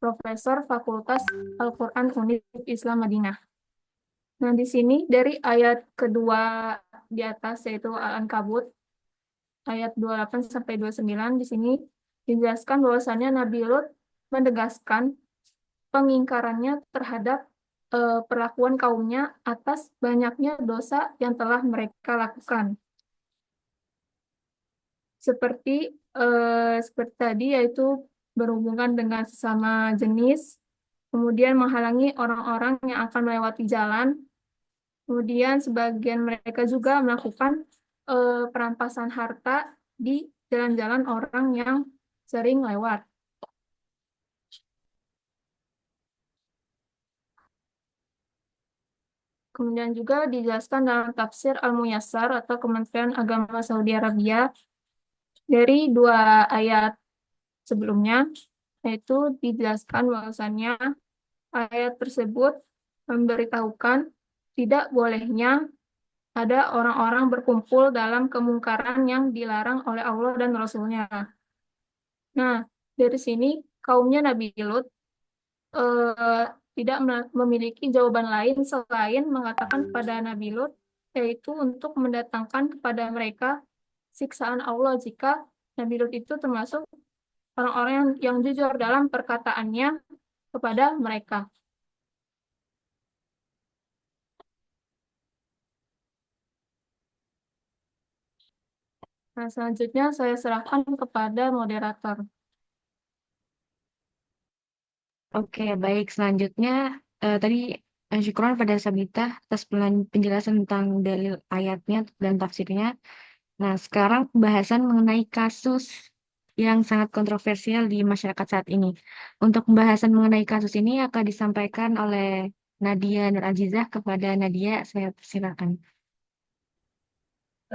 Profesor Fakultas Al-Quran Univ Islam Madinah. Nah, di sini dari ayat kedua di atas yaitu Al-Ankabut ayat 28 sampai 29 di sini dijelaskan bahwasannya Nabi Lut menegaskan pengingkarannya terhadap perlakuan kaumnya atas banyaknya dosa yang telah mereka lakukan. Seperti seperti tadi yaitu berhubungan dengan sesama jenis, kemudian menghalangi orang-orang yang akan melewati jalan, kemudian sebagian mereka juga melakukan perampasan harta di jalan-jalan orang yang sering lewat. Kemudian juga dijelaskan dalam tafsir Al-Muyassar atau Kementerian Agama Saudi Arabia dari dua ayat sebelumnya, yaitu dijelaskan bahwasannya ayat tersebut memberitahukan tidak bolehnya ada orang-orang berkumpul dalam kemungkaran yang dilarang oleh Allah dan Rasul-Nya. Nah, dari sini kaumnya Nabi Lut eh, tidak memiliki jawaban lain selain mengatakan kepada Nabi Lut, yaitu untuk mendatangkan kepada mereka siksaan Allah jika Nabi Lut itu termasuk orang-orang yang jujur dalam perkataannya kepada mereka. Nah, selanjutnya saya serahkan kepada moderator. Oke, baik. Selanjutnya, tadi syukuran pada Sabita atas penjelasan tentang dalil ayatnya dan tafsirnya. Nah, sekarang pembahasan mengenai kasus yang sangat kontroversial di masyarakat saat ini. Untuk pembahasan mengenai kasus ini akan disampaikan oleh Nadia Nur Azizah kepada Nadia. Saya persilakan.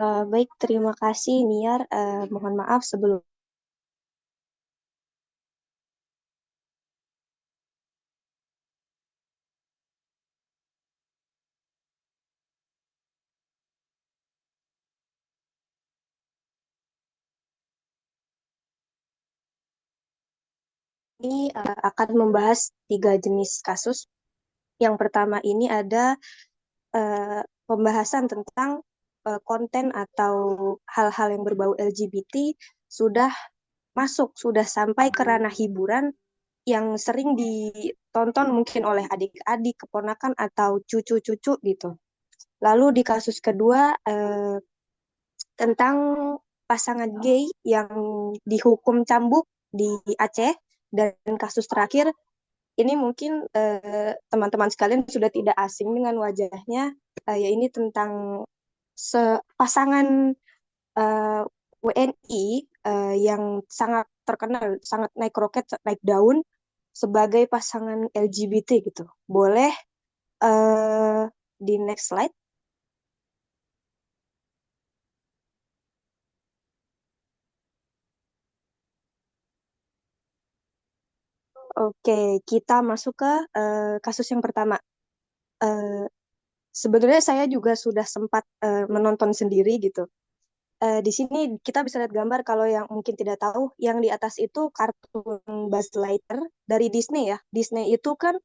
Baik, terima kasih Niar. Mohon maaf sebelum ini akan membahas tiga jenis kasus. Yang pertama ini ada pembahasan tentang konten atau hal-hal yang berbau LGBT sudah sudah sampai ke ranah hiburan yang sering ditonton mungkin oleh adik-adik, keponakan, atau cucu-cucu gitu. Lalu di kasus kedua tentang pasangan gay yang dihukum cambuk di Aceh, dan kasus terakhir ini mungkin teman-teman sekalian sudah tidak asing dengan wajahnya, ya ini tentang pasangan WNI yang sangat terkenal, sangat naik roket, naik daun sebagai pasangan LGBT gitu. Boleh uh, di next slide. Oke, kita masuk ke kasus yang pertama. Eh, Sebenarnya saya juga sudah sempat menonton sendiri gitu. Di sini kita bisa lihat gambar, kalau yang mungkin tidak tahu, yang di atas itu kartun Buzz Lightyear dari Disney ya. Disney itu kan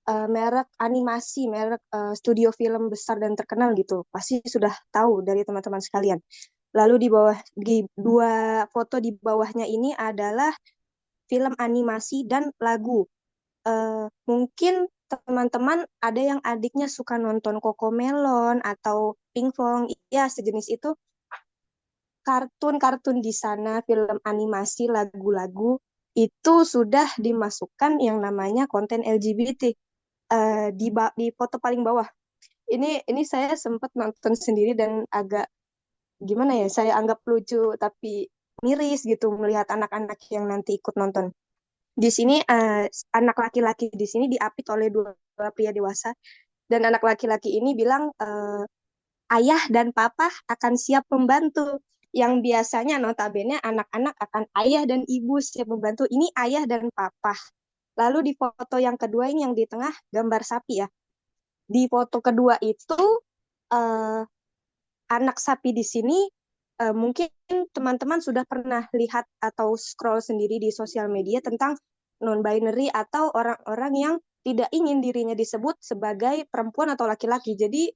merek animasi, merek studio film besar dan terkenal gitu. Pasti sudah tahu dari teman-teman sekalian. Lalu di dua foto di bawahnya ini adalah film animasi dan lagu. Mungkin teman-teman ada yang adiknya suka nonton Cocomelon atau Pinkfong, ya sejenis itu. Kartun-kartun di sana, film animasi, lagu-lagu, itu sudah dimasukkan yang namanya konten LGBT di foto paling bawah. Ini saya sempat nonton sendiri dan agak gimana ya, saya anggap lucu tapi miris gitu melihat anak-anak yang nanti ikut nonton. Di sini anak laki-laki di sini diapit oleh dua pria dewasa, dan anak laki-laki ini bilang ayah dan papa akan siap membantu. Yang biasanya notabene anak-anak akan ayah dan ibu siap membantu. Ini ayah dan papa. Lalu di foto yang kedua ini yang di tengah gambar sapi ya. Di foto kedua itu eh, anak sapi di sini mungkin teman-teman sudah pernah lihat atau scroll sendiri di sosial media tentang non-binary atau orang-orang yang tidak ingin dirinya disebut sebagai perempuan atau laki-laki. Jadi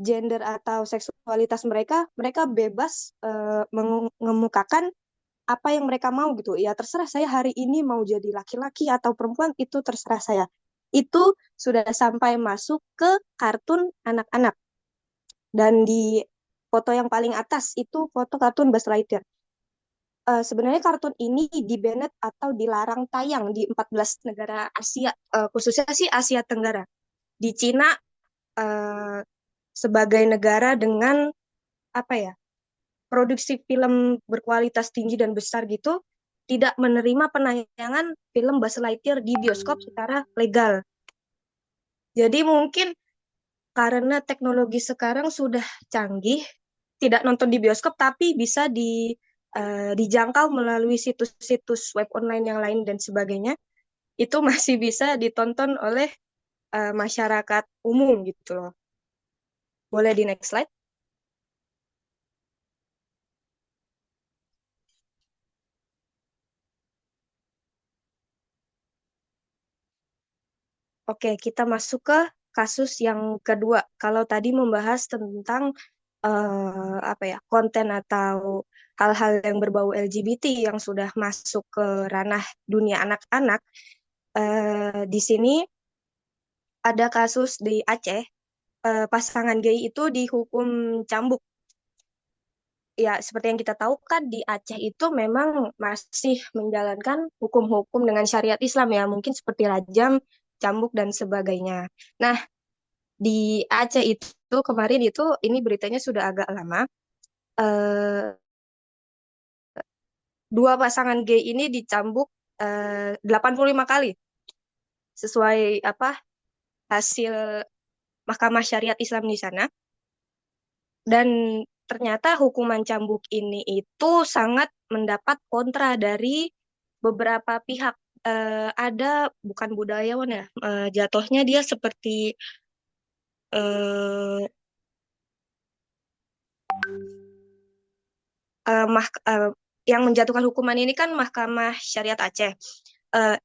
gender atau seksualitas mereka bebas mengemukakan apa yang mereka mau gitu. Ya terserah saya hari ini mau jadi laki-laki atau perempuan, itu terserah saya. Itu sudah sampai masuk ke kartun anak-anak. Dan di foto yang paling atas itu foto kartun Buzz Lightyear. Sebenarnya kartun ini di-banned atau dilarang tayang di 14 negara Asia, khususnya sih Asia Tenggara. Di Cina uh, sebagai negara dengan apa ya, produksi film berkualitas tinggi dan besar gitu, tidak menerima penayangan film Buzz Lightyear di bioskop secara legal. Jadi mungkin karena teknologi sekarang sudah canggih, tidak nonton di bioskop tapi bisa dijangkau melalui situs-situs web online yang lain dan sebagainya, itu masih bisa ditonton oleh masyarakat umum gitu loh. Boleh di next slide? Oke, kita masuk ke kasus yang kedua. Kalau tadi membahas tentang apa ya, konten atau hal-hal yang berbau LGBT yang sudah masuk ke ranah dunia anak-anak, di sini ada kasus di Aceh, pasangan gay itu dihukum cambuk. Ya, seperti yang kita tahu kan di Aceh itu memang masih menjalankan hukum-hukum dengan syariat Islam ya, mungkin seperti rajam, cambuk dan sebagainya. Nah, di Aceh itu kemarin itu ini beritanya sudah agak lama. Eh, Dua pasangan gay ini dicambuk 85 kali sesuai apa hasil Mahkamah Syariat Islam di sana. Dan ternyata hukuman cambuk ini itu sangat mendapat kontra dari beberapa pihak. Ada bukan budayawan ya, jatuhnya dia seperti eh, eh, mah, eh, yang menjatuhkan hukuman ini kan Mahkamah Syariat Aceh.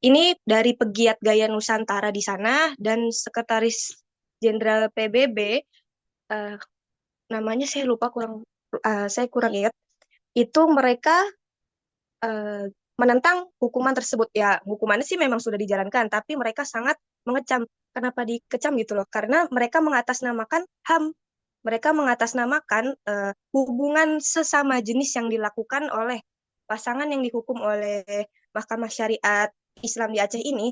Ini dari pegiat gaya Nusantara di sana dan Sekretaris Jenderal PBB, eh, namanya saya lupa, saya kurang ingat. Itu mereka eh, menentang hukuman tersebut. Ya, hukumannya sih memang sudah dijalankan, tapi mereka sangat mengecam. Kenapa dikecam gitu loh? Karena mereka mengatasnamakan HAM. Mereka mengatasnamakan hubungan sesama jenis yang dilakukan oleh pasangan yang dihukum oleh Mahkamah Syariat Islam di Aceh ini,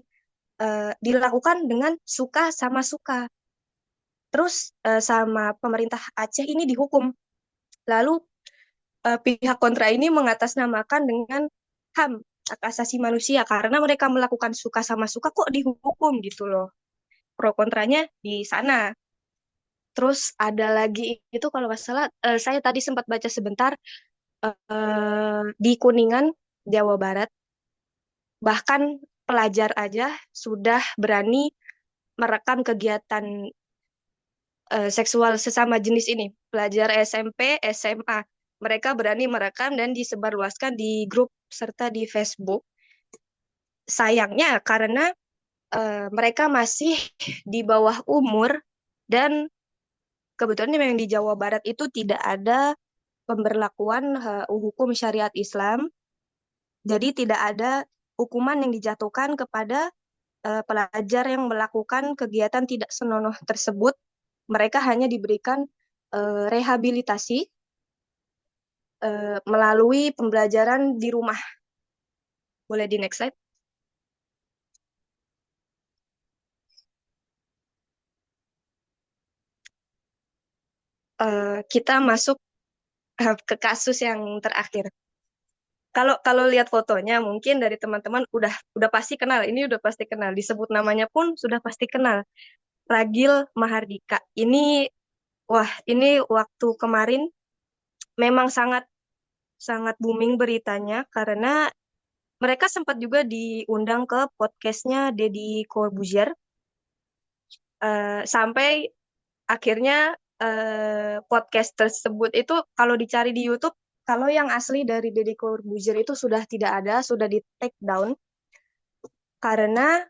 dilakukan dengan suka sama suka. Terus sama pemerintah Aceh ini dihukum. Lalu pihak kontra ini mengatasnamakan dengan HAM, hak asasi manusia, karena mereka melakukan suka sama suka kok dihukum gitu loh. Pro kontranya di sana. Terus ada lagi itu kalau nggak salah, saya tadi sempat baca sebentar, di Kuningan, Jawa Barat, bahkan pelajar aja sudah berani merekam kegiatan seksual sesama jenis ini. Pelajar SMP, SMA, mereka berani merekam dan disebarluaskan di grup serta di Facebook. Sayangnya karena mereka masih di bawah umur dan kebetulan memang di Jawa Barat itu tidak ada pemberlakuan hukum syariat Islam, jadi tidak ada hukuman yang dijatuhkan kepada pelajar yang melakukan kegiatan tidak senonoh tersebut. Mereka hanya diberikan rehabilitasi melalui pembelajaran di rumah. Boleh di next slide? Kita masuk ke kasus yang terakhir. Kalau kalau lihat fotonya mungkin dari teman-teman udah pasti kenal. Ini udah pasti kenal. Disebut namanya pun sudah pasti kenal. Ragil Mahardika. Ini waktu kemarin memang sangat sangat booming beritanya karena mereka sempat juga diundang ke podcastnya Deddy Corbuzier, sampai akhirnya podcast tersebut itu kalau dicari di YouTube, kalau yang asli dari Deddy Corbuzier itu sudah tidak ada, sudah di take down karena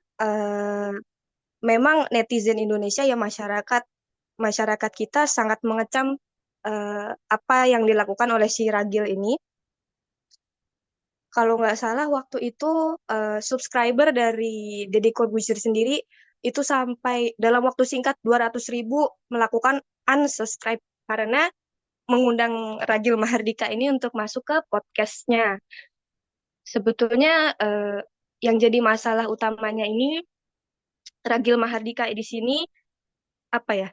memang netizen Indonesia ya masyarakat kita sangat mengecam apa yang dilakukan oleh si Ragil ini. Kalau nggak salah waktu itu subscriber dari Deddy Corbuzier sendiri itu sampai dalam waktu singkat 200.000 melakukan unsubscribe karena mengundang Ragil Mahardika ini untuk masuk ke podcastnya. Sebetulnya yang jadi masalah utamanya ini Ragil Mahardika di sini apa ya?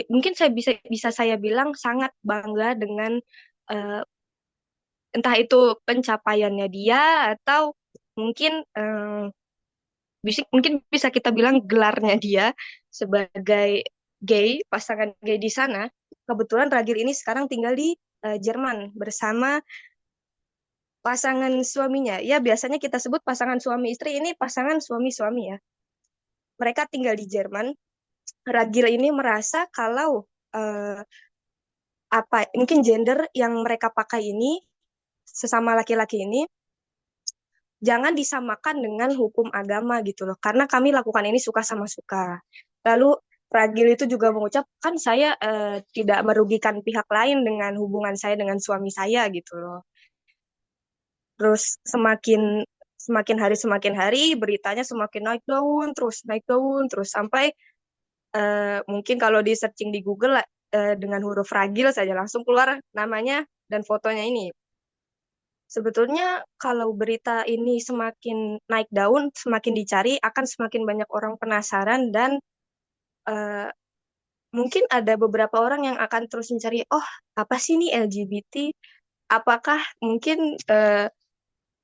Mungkin saya bisa saya bilang sangat bangga dengan eh, entah itu pencapaiannya dia atau mungkin mungkin bisa kita bilang gelarnya dia sebagai pasangan gay di sana. Kebetulan Ragil ini sekarang tinggal di Jerman bersama pasangan suaminya. Ya, biasanya kita sebut pasangan suami istri, ini pasangan suami-suami ya. Mereka tinggal di Jerman. Ragil ini merasa kalau mungkin gender yang mereka pakai ini sesama laki-laki ini jangan disamakan dengan hukum agama gitu loh. Karena kami lakukan ini suka sama suka. Lalu Ragil itu juga mengucap, kan saya tidak merugikan pihak lain dengan hubungan saya dengan suami saya gitu loh. Terus semakin hari semakin hari beritanya semakin naik daun terus sampai mungkin kalau di searching di Google dengan huruf Ragil saja langsung keluar namanya dan fotonya ini. Sebetulnya kalau berita ini semakin naik daun, semakin dicari, akan semakin banyak orang penasaran dan eh, mungkin ada beberapa orang yang akan terus mencari, oh apa sih ini LGBT? Apakah mungkin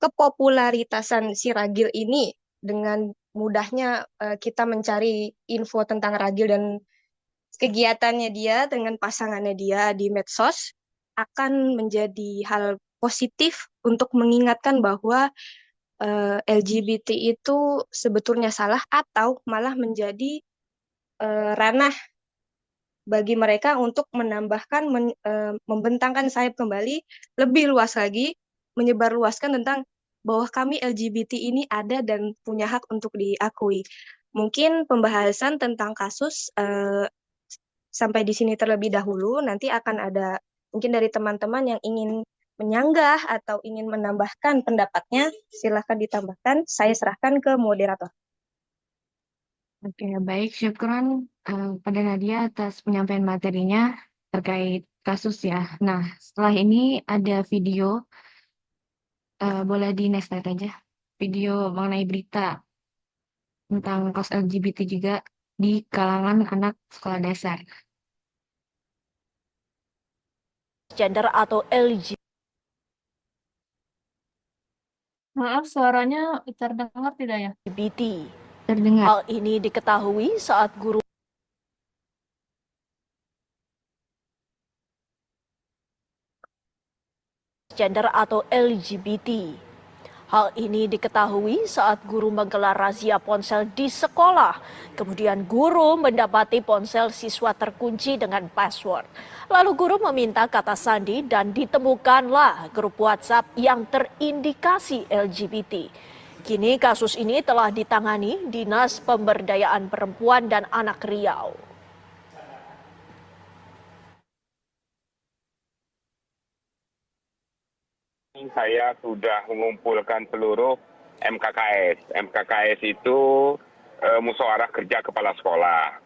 kepopularitasan si Ragil ini dengan mudahnya kita mencari info tentang Ragil dan kegiatannya dia dengan pasangannya dia di medsos akan menjadi hal positif untuk mengingatkan bahwa LGBT itu sebetulnya salah atau malah menjadi ranah bagi mereka untuk membentangkan sayap kembali lebih luas lagi, menyebarluaskan tentang bahwa kami LGBT ini ada dan punya hak untuk diakui. Mungkin pembahasan tentang kasus sampai di sini terlebih dahulu, nanti akan ada mungkin dari teman-teman yang ingin menyanggah atau ingin menambahkan pendapatnya, silahkan ditambahkan. Saya serahkan ke moderator. Oke, baik. Syukron pada Nadia atas penyampaian materinya terkait kasus ya. Nah, setelah ini ada video, boleh di next slide aja. Video mengenai berita tentang kasus LGBT juga di kalangan anak sekolah dasar. Gender atau LGBT. Maaf, suaranya terdengar tidak ya? Terdengar. Hal ini diketahui saat guru gender atau LGBT. Hal ini diketahui saat guru menggelar razia ponsel di sekolah. Kemudian guru mendapati ponsel siswa terkunci dengan password. Lalu guru meminta kata sandi dan ditemukanlah grup WhatsApp yang terindikasi LGBT. Kini kasus ini telah ditangani Dinas Pemberdayaan Perempuan dan Anak Riau. Saya sudah mengumpulkan seluruh MKKS. MKKS itu musyawarah kerja kepala sekolah.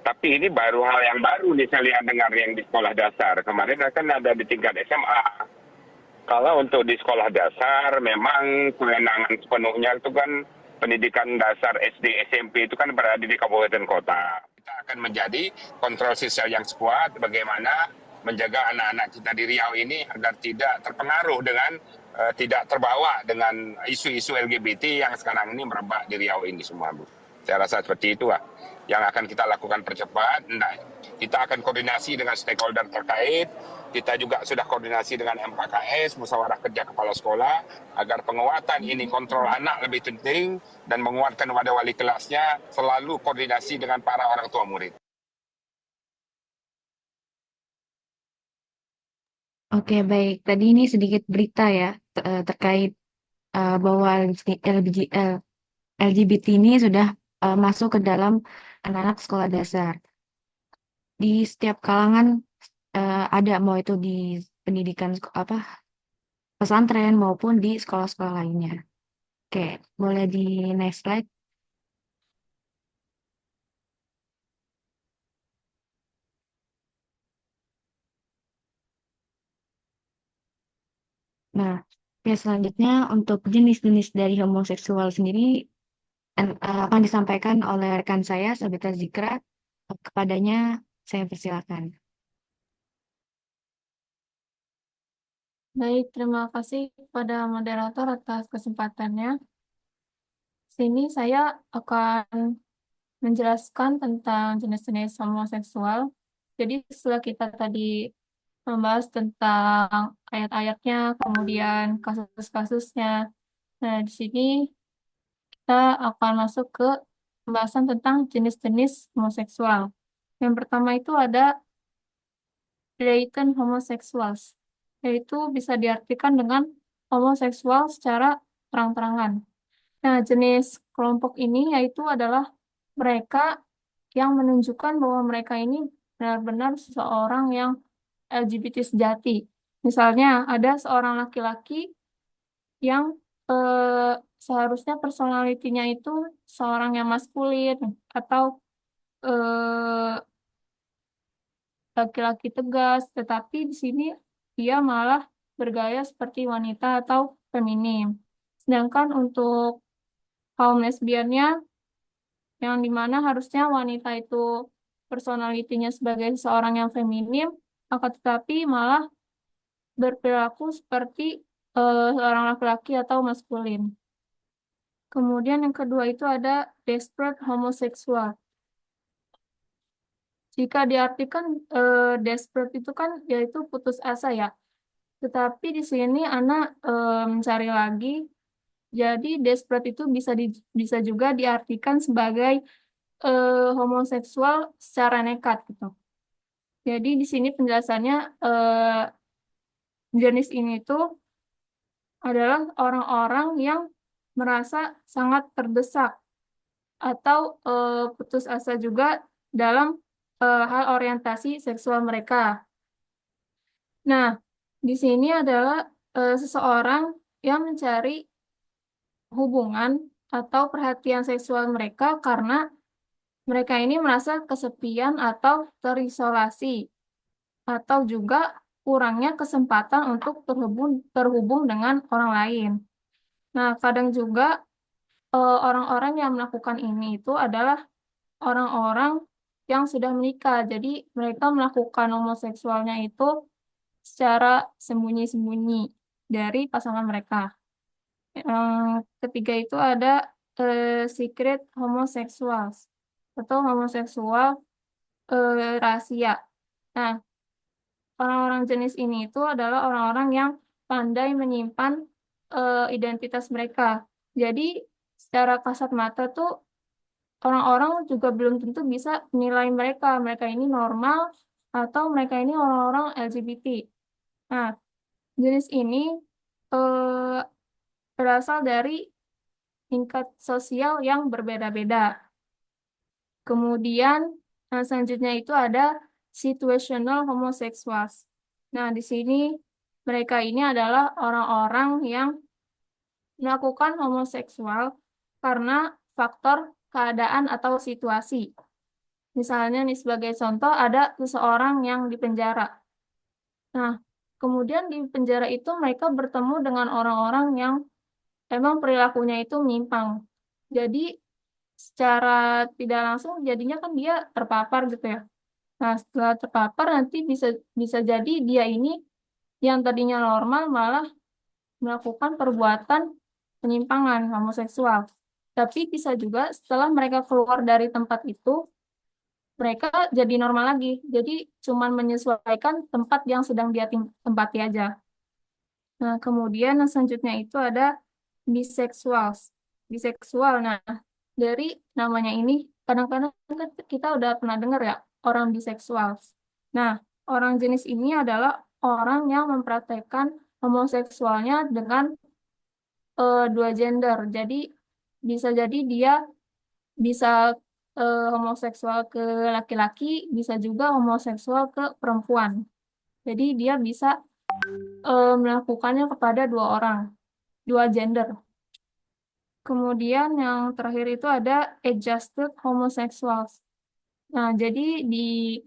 Tapi ini baru hal yang baru nih saya lihat dengar yang di sekolah dasar. Kemarin kan ada di tingkat SMA. Kalau untuk di sekolah dasar memang kewenangan sepenuhnya itu kan pendidikan dasar SD SMP itu kan berada di kabupaten kota. Kita akan menjadi kontrol sosial yang kuat bagaimana menjaga anak-anak kita di Riau ini agar tidak terpengaruh dengan tidak terbawa dengan isu-isu LGBT yang sekarang ini merebak di Riau ini semua, Bu. Saya rasa seperti itu yang akan kita lakukan percepat. Nah, kita akan koordinasi dengan stakeholder terkait. Kita juga sudah koordinasi dengan MKKS, musyawarah kerja kepala sekolah, agar penguatan ini kontrol anak lebih penting dan menguatkan wadah wali kelasnya selalu koordinasi dengan para orang tua murid. Oke, baik. Tadi ini sedikit berita ya terkait bahwa LGBT ini sudah masuk ke dalam anak-anak sekolah dasar. Di setiap kalangan ada, mau itu di pendidikan apa pesantren maupun di sekolah-sekolah lainnya. Oke, boleh di next slide. Nah, oke, selanjutnya untuk jenis-jenis dari homoseksual sendiri akan disampaikan oleh rekan saya, Sabita Zikra. Kepadanya saya persilakan. Baik, terima kasih kepada moderator atas kesempatannya. Sini saya akan menjelaskan tentang jenis-jenis homoseksual. Jadi setelah kita tadi membahas tentang ayat-ayatnya, kemudian kasus-kasusnya. Nah, di sini kita akan masuk ke pembahasan tentang jenis-jenis homoseksual. Yang pertama itu ada blatant homosexuals, yaitu bisa diartikan dengan homoseksual secara terang-terangan. Nah, jenis kelompok ini yaitu adalah mereka yang menunjukkan bahwa mereka ini benar-benar seseorang yang LGBT sejati. Misalnya, ada seorang laki-laki yang seharusnya personalitinya itu seorang yang maskulin atau eh, laki-laki tegas, tetapi di sini dia malah bergaya seperti wanita atau feminim. Sedangkan untuk kaum lesbiannya, yang dimana harusnya wanita itu personalitinya sebagai seorang yang feminim, akan tetapi malah berperilaku seperti seorang laki-laki atau maskulin. Kemudian yang kedua itu ada desperate homosexual. Jika diartikan desperate itu kan yaitu putus asa ya. Tetapi di sini anak mencari lagi. Jadi desperate itu bisa juga diartikan sebagai homoseksual secara nekat gitu. Jadi di sini penjelasannya jenis ini tuh adalah orang-orang yang merasa sangat terdesak atau putus asa juga dalam hal orientasi seksual mereka. Nah, di sini adalah seseorang yang mencari hubungan atau perhatian seksual mereka karena mereka ini merasa kesepian atau terisolasi atau juga kurangnya kesempatan untuk terhubung dengan orang lain. Nah, kadang juga orang-orang yang melakukan ini itu adalah orang-orang yang sudah menikah. Jadi mereka melakukan homoseksualnya itu secara sembunyi-sembunyi dari pasangan mereka. Yang ketiga itu ada secret homosexuals atau homoseksual rahasia. Nah, orang-orang jenis ini itu adalah orang-orang yang pandai menyimpan identitas mereka. Jadi secara kasat mata tuh orang-orang juga belum tentu bisa menilai mereka. Mereka ini normal atau mereka ini orang-orang LGBT. Nah, jenis ini eh, berasal dari tingkat sosial yang berbeda-beda. Kemudian selanjutnya itu ada situational homosexuals. Nah, di sini mereka ini adalah orang-orang yang melakukan homoseksual karena faktor keadaan atau situasi. Misalnya nih sebagai contoh ada seseorang yang di penjara. Nah, kemudian di penjara itu mereka bertemu dengan orang-orang yang emang perilakunya itu menyimpang. Jadi secara tidak langsung jadinya kan dia terpapar gitu ya. Nah, setelah terpapar nanti bisa bisa jadi dia ini yang tadinya normal malah melakukan perbuatan penyimpangan homoseksual. Tapi bisa juga setelah mereka keluar dari tempat itu, mereka jadi normal lagi. Jadi cuman menyesuaikan tempat yang sedang dia tempati aja. Nah, kemudian yang selanjutnya itu ada biseksual. Biseksual. Nah, dari namanya ini kadang-kadang kan kita udah pernah dengar ya orang biseksual. Nah, orang jenis ini adalah orang yang mempraktekkan homoseksualnya dengan dua gender. Jadi bisa jadi dia bisa homoseksual ke laki-laki, bisa juga homoseksual ke perempuan. Jadi dia bisa melakukannya kepada dua orang, dua gender. Kemudian yang terakhir itu ada adjusted homosexuals. Nah, jadi di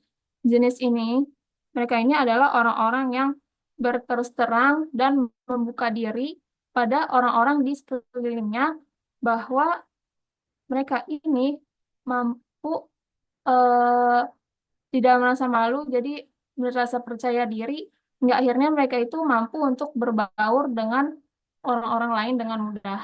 jenis ini, mereka ini adalah orang-orang yang berterus terang dan membuka diri pada orang-orang di sekelilingnya bahwa mereka ini mampu eh, tidak merasa malu, jadi merasa percaya diri, hingga akhirnya mereka itu mampu untuk berbaur dengan orang-orang lain dengan mudah.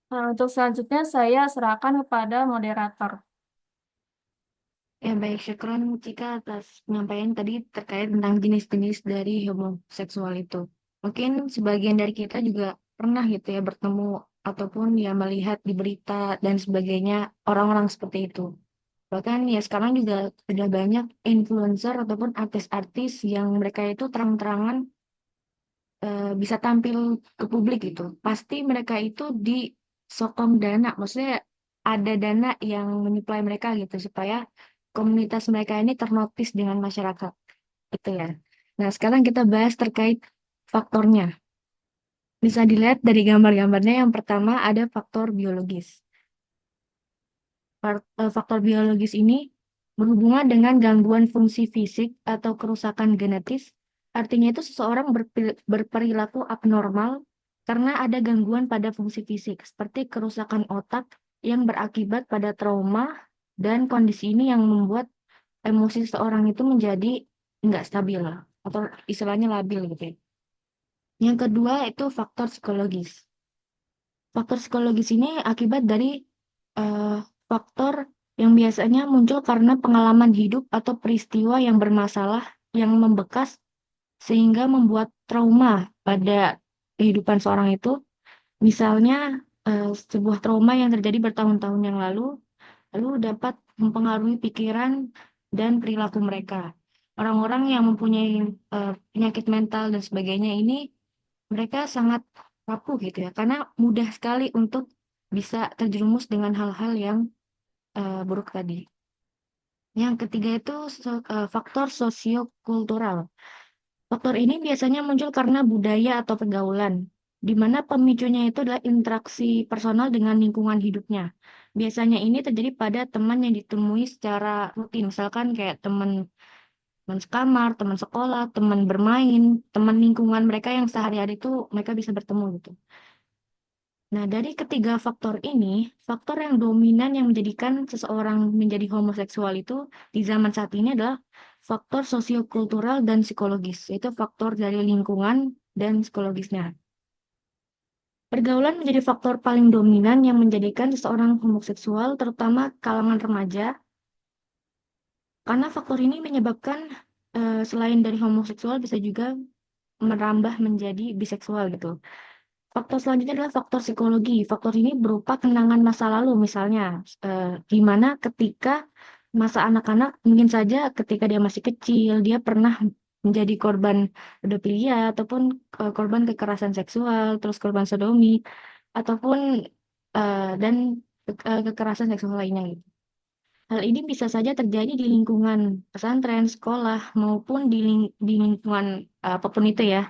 Nah, untuk selanjutnya saya serahkan kepada moderator. Ya, baik, syukron Cika atas penyampaian tadi terkait tentang jenis-jenis dari homoseksual itu. Mungkin sebagian dari kita juga pernah gitu ya bertemu ataupun ya melihat di berita dan sebagainya orang-orang seperti itu. Bahkan ya sekarang juga sudah banyak influencer ataupun artis-artis yang mereka itu terang-terangan bisa tampil ke publik gitu. Pasti mereka itu disokong dana, maksudnya ada dana yang menyuplai mereka gitu supaya komunitas mereka ini ternotis dengan masyarakat gitu ya. Nah, sekarang kita bahas terkait faktornya. Bisa dilihat dari gambar-gambarnya yang pertama ada faktor biologis. Faktor biologis ini berhubungan dengan gangguan fungsi fisik atau kerusakan genetis. Artinya itu seseorang berperilaku abnormal karena ada gangguan pada fungsi fisik, seperti kerusakan otak yang berakibat pada trauma dan kondisi ini yang membuat emosi seseorang itu menjadi nggak stabil atau istilahnya labil gitu ya. Yang kedua itu faktor psikologis. Faktor psikologis ini akibat dari eh, faktor yang biasanya muncul karena pengalaman hidup atau peristiwa yang bermasalah yang membekas sehingga membuat trauma pada kehidupan seorang itu. Misalnya sebuah trauma yang terjadi bertahun-tahun yang lalu dapat mempengaruhi pikiran dan perilaku mereka. Orang-orang yang mempunyai penyakit mental dan sebagainya ini mereka sangat rapuh gitu ya, karena mudah sekali untuk bisa terjerumus dengan hal-hal yang buruk tadi. Yang ketiga itu faktor sosiokultural. Faktor ini biasanya muncul karena budaya atau pergaulan, di mana pemicunya itu adalah interaksi personal dengan lingkungan hidupnya. Biasanya ini terjadi pada teman yang ditemui secara rutin, misalkan kayak teman teman sekamar, teman sekolah, teman bermain, teman lingkungan mereka yang sehari-hari itu mereka bisa bertemu gitu. Nah, dari ketiga faktor ini, faktor yang dominan yang menjadikan seseorang menjadi homoseksual itu di zaman saat ini adalah faktor sosiokultural dan psikologis, yaitu faktor dari lingkungan dan psikologisnya. Pergaulan menjadi faktor paling dominan yang menjadikan seseorang homoseksual, terutama kalangan remaja, karena faktor ini menyebabkan selain dari homoseksual bisa juga merambah menjadi biseksual gitu. Faktor selanjutnya adalah faktor psikologi. Faktor ini berupa kenangan masa lalu, misalnya di mana ketika masa anak-anak, mungkin saja ketika dia masih kecil, dia pernah menjadi korban pedofilia ataupun korban kekerasan seksual, terus korban sodomi, ataupun dan kekerasan seksual lainnya gitu. Hal ini bisa saja terjadi di lingkungan pesantren, sekolah, maupun di lingkungan apapun itu ya.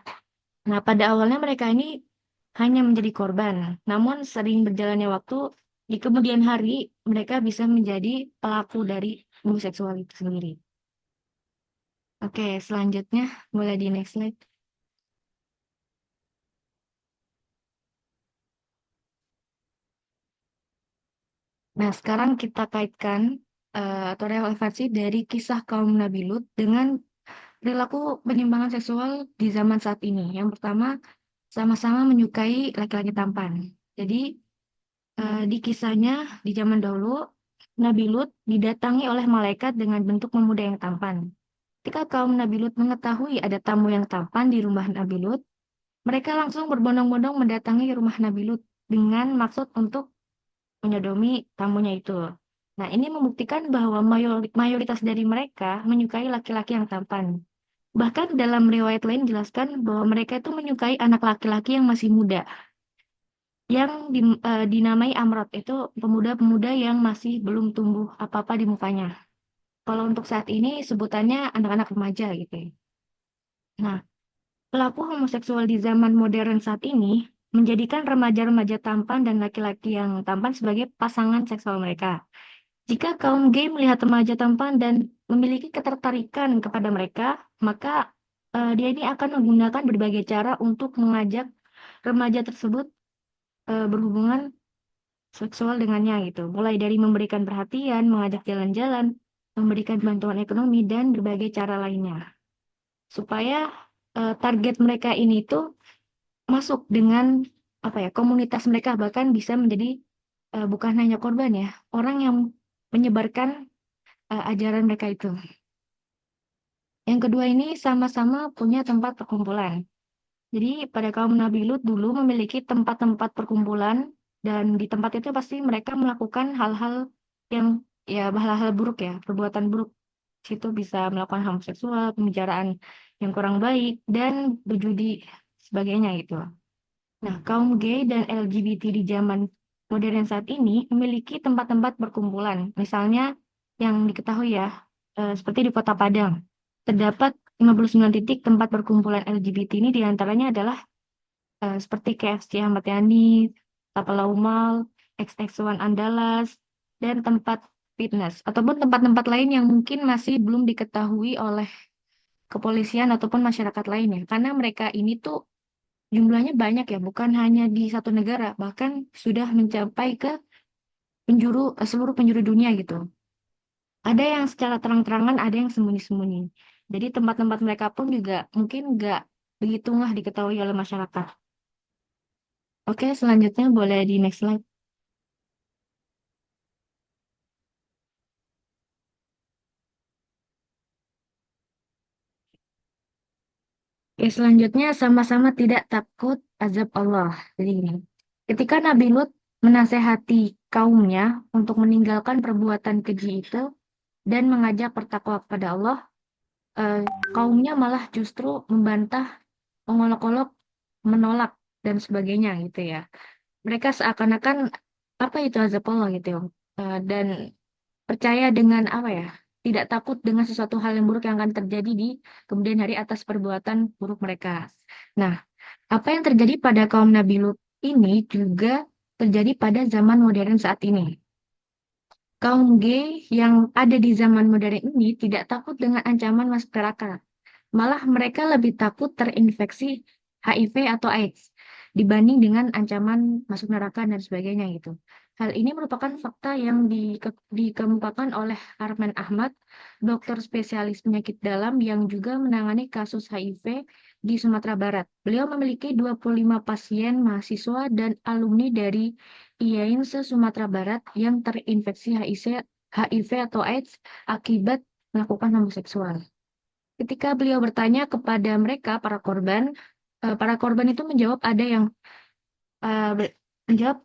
Nah, pada awalnya mereka ini hanya menjadi korban, namun sering berjalannya waktu, di kemudian hari mereka bisa menjadi pelaku dari homoseksual itu sendiri. Oke, selanjutnya boleh di next slide. Nah, sekarang kita kaitkan atau relevansi dari kisah kaum Nabi Lut dengan perilaku penyimpangan seksual di zaman saat ini. Yang pertama, sama-sama menyukai laki-laki tampan. Jadi, di kisahnya di zaman dahulu, Nabi Lut didatangi oleh malaikat dengan bentuk pemuda yang tampan. Ketika kaum Nabi Lut mengetahui ada tamu yang tampan di rumah Nabi Lut, mereka langsung berbondong-bondong mendatangi rumah Nabi Lut dengan maksud untuk menyodomi tamunya itu. Nah, ini membuktikan bahwa mayoritas dari mereka menyukai laki-laki yang tampan. Bahkan dalam riwayat lain dijelaskan bahwa mereka itu menyukai anak laki-laki yang masih muda, yang dinamai Amrod, itu pemuda-pemuda yang masih belum tumbuh apa-apa di mukanya. Kalau untuk saat ini sebutannya anak-anak remaja gitu ya. Nah, pelaku homoseksual di zaman modern saat ini menjadikan remaja-remaja tampan dan laki-laki yang tampan sebagai pasangan seksual mereka. Jika kaum gay melihat remaja tampan dan memiliki ketertarikan kepada mereka, maka dia ini akan menggunakan berbagai cara untuk mengajak remaja tersebut berhubungan seksual dengannya gitu. Mulai dari memberikan perhatian, mengajak jalan-jalan, memberikan bantuan ekonomi, dan berbagai cara lainnya. Supaya target mereka ini tuh masuk dengan apa ya, komunitas mereka, bahkan bisa menjadi bukan hanya korban ya, orang yang menyebarkan ajaran mereka itu. Yang kedua ini sama-sama punya tempat perkumpulan. Jadi pada kaum Nabi Lut dulu memiliki tempat-tempat perkumpulan, dan di tempat itu pasti mereka melakukan hal-hal yang ya hal-hal buruk ya, perbuatan buruk. Situ bisa melakukan homoseksual, pembicaraan yang kurang baik, dan berjudi sebagainya gitu. Nah, kaum gay dan LGBT di zaman modern saat ini memiliki tempat-tempat perkumpulan. Misalnya yang diketahui ya, seperti di Kota Padang. Terdapat 59 titik tempat perkumpulan LGBT ini, diantaranya adalah seperti KFC Ahmad Yani, Tapala Mall, XX1 Andalas, dan tempat fitness. Ataupun tempat-tempat lain yang mungkin masih belum diketahui oleh kepolisian ataupun masyarakat lainnya. Karena mereka ini tuh jumlahnya banyak ya, bukan hanya di satu negara, bahkan sudah mencapai ke seluruh penjuru dunia gitu. Ada yang secara terang-terangan, ada yang sembunyi-sembunyi. Jadi tempat-tempat mereka pun juga mungkin nggak begitu nggak diketahui oleh masyarakat. Oke, selanjutnya boleh di next slide. Oke, selanjutnya sama-sama tidak takut azab Allah. Jadi gini, ketika Nabi Lut menasehati kaumnya untuk meninggalkan perbuatan keji itu dan mengajak bertakwa kepada Allah, eh, kaumnya malah justru membantah, mengolok-olok, menolak, dan sebagainya gitu ya. Mereka seakan-akan apa itu azab Allah gitu ya. Dan percaya dengan apa ya, tidak takut dengan sesuatu hal yang buruk yang akan terjadi di kemudian hari atas perbuatan buruk mereka. Nah, apa yang terjadi pada kaum Nabi Lut ini juga terjadi pada zaman modern saat ini. Kaum gay yang ada di zaman modern ini tidak takut dengan ancaman masuk neraka. Malah mereka lebih takut terinfeksi HIV atau AIDS dibanding dengan ancaman masuk neraka dan sebagainya gitu. Hal ini merupakan fakta yang dikemukakan oleh Arman Ahmad, dokter spesialis penyakit dalam yang juga menangani kasus HIV di Sumatera Barat. Beliau memiliki 25 pasien mahasiswa dan alumni dari IAINSE Sumatera Barat yang terinfeksi HIV atau AIDS akibat melakukan homoseksual. Ketika beliau bertanya kepada mereka, para korban itu menjawab, ada yang menjawab,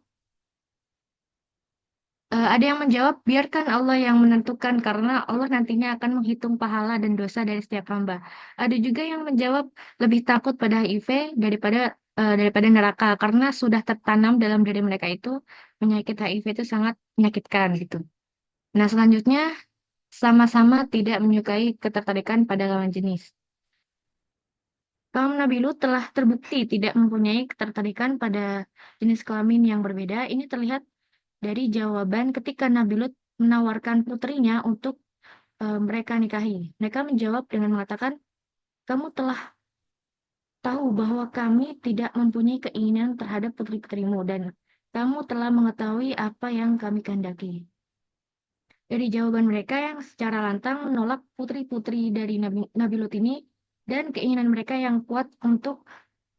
biarkan Allah yang menentukan karena Allah nantinya akan menghitung pahala dan dosa dari setiap hamba. Ada juga yang menjawab lebih takut pada HIV daripada neraka karena sudah tertanam dalam diri mereka itu penyakit HIV itu sangat menyakitkan gitu. Nah, selanjutnya sama-sama tidak menyukai ketertarikan pada lawan jenis. Kaum Nabi Lut telah terbukti tidak mempunyai ketertarikan pada jenis kelamin yang berbeda. Ini terlihat dari jawaban ketika Nabi Lut menawarkan putrinya untuk mereka nikahi. Mereka menjawab dengan mengatakan, kamu telah tahu bahwa kami tidak mempunyai keinginan terhadap putri-putrimu dan kamu telah mengetahui apa yang kami kehendaki. Dari jawaban mereka yang secara lantang menolak putri-putri dari Nabi Lut ini dan keinginan mereka yang kuat untuk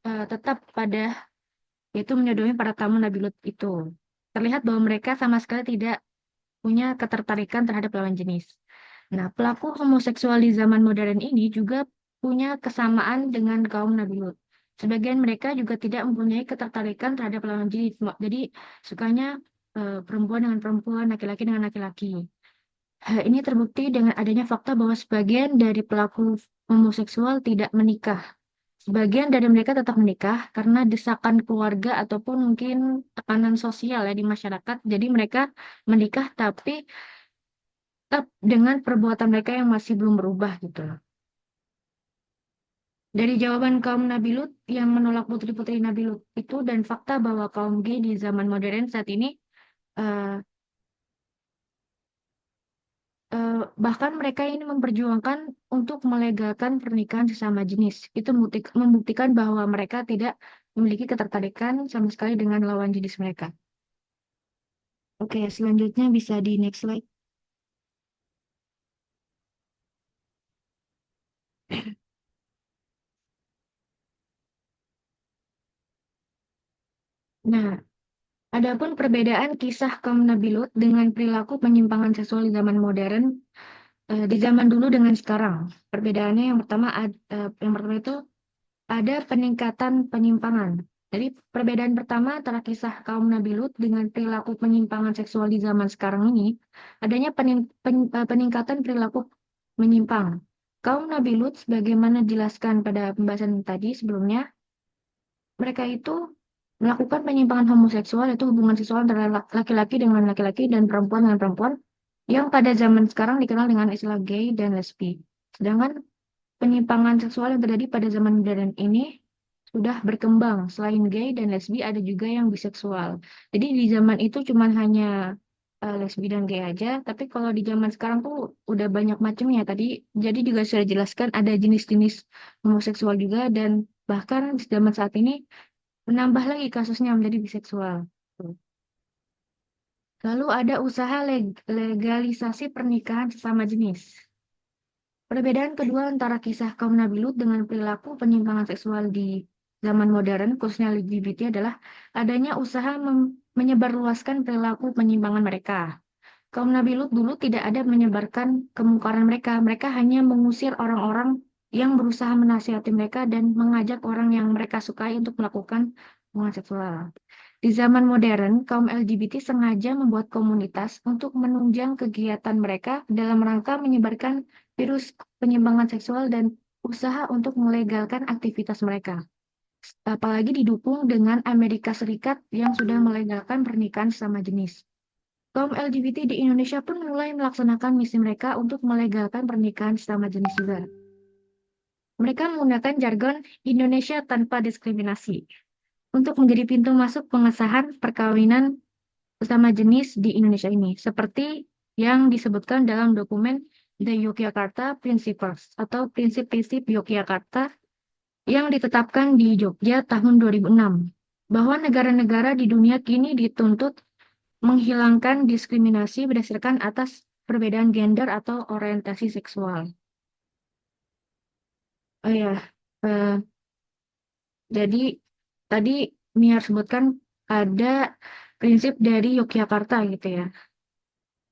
tetap pada yaitu menyodomi para tamu Nabi Lut itu. Terlihat bahwa mereka sama sekali tidak punya ketertarikan terhadap lawan jenis. Nah, pelaku homoseksual di zaman modern ini juga punya kesamaan dengan kaum Nabi Lut. Sebagian mereka juga tidak mempunyai ketertarikan terhadap lawan jenis. Jadi, sukanya perempuan dengan perempuan, laki-laki dengan laki-laki. Hal ini terbukti dengan adanya fakta bahwa sebagian dari pelaku homoseksual tidak menikah. Sebagian dari mereka tetap menikah karena desakan keluarga ataupun mungkin tekanan sosial ya di masyarakat. Jadi mereka menikah tapi tetap dengan perbuatan mereka yang masih belum berubah gitu loh. Dari jawaban kaum Nabi Lut yang menolak putri-putri Nabi Lut itu dan fakta bahwa kaum gay di zaman modern saat ini eh, bahkan mereka ini memperjuangkan untuk melegalkan pernikahan sesama jenis. Itu membuktikan bahwa mereka tidak memiliki ketertarikan sama sekali dengan lawan jenis mereka. Oke, selanjutnya bisa di next slide. Nah, adapun perbedaan kisah kaum Nabi Lut dengan perilaku penyimpangan seksual di zaman modern, di zaman dulu dengan sekarang. Perbedaannya yang pertama itu ada peningkatan penyimpangan. Jadi perbedaan pertama antara kisah kaum Nabi Lut dengan perilaku penyimpangan seksual di zaman sekarang ini, adanya peningkatan perilaku menyimpang. Kaum Nabi Lut, sebagaimana dijelaskan pada pembahasan tadi sebelumnya, mereka itu melakukan penyimpangan homoseksual, yaitu hubungan seksual antara laki-laki dengan laki-laki dan perempuan dengan perempuan, yang pada zaman sekarang dikenal dengan istilah gay dan lesbi. Sedangkan penyimpangan seksual yang terjadi pada zaman modern ini sudah berkembang. Selain gay dan lesbi, ada juga yang biseksual. Jadi di zaman itu cuma hanya lesbi dan gay aja, tapi kalau di zaman sekarang tuh udah banyak macamnya. Jadi juga sudah jelaskan ada jenis-jenis homoseksual juga dan bahkan di zaman saat ini menambah lagi kasusnya menjadi biseksual. Lalu ada usaha legalisasi pernikahan sesama jenis. Perbedaan kedua antara kisah kaum Nabi Lut dengan perilaku penyimpangan seksual di zaman modern, khususnya LGBT, adalah adanya usaha menyebarluaskan perilaku penyimpangan mereka. Kaum Nabi Lut dulu tidak ada menyebarkan kemungkaran mereka. Mereka hanya mengusir orang-orang yang berusaha menasihati mereka dan mengajak orang yang mereka sukai untuk melakukan hubungan seksual. Di zaman modern, kaum LGBT sengaja membuat komunitas untuk menunjang kegiatan mereka dalam rangka menyebarkan virus penyimpangan seksual dan usaha untuk melegalkan aktivitas mereka. Apalagi didukung dengan Amerika Serikat yang sudah melegalkan pernikahan sesama jenis. Kaum LGBT di Indonesia pun mulai melaksanakan misi mereka untuk melegalkan pernikahan sesama jenis juga. Mereka menggunakan jargon Indonesia tanpa diskriminasi untuk menjadi pintu masuk pengesahan perkawinan sesama jenis di Indonesia ini, seperti yang disebutkan dalam dokumen The Yogyakarta Principles atau Prinsip-Prinsip Yogyakarta yang ditetapkan di Jogja tahun 2006, bahwa negara-negara di dunia kini dituntut menghilangkan diskriminasi berdasarkan atas perbedaan gender atau orientasi seksual. Oh ya, eh, jadi tadi Mia sebutkan ada prinsip dari Yogyakarta gitu ya.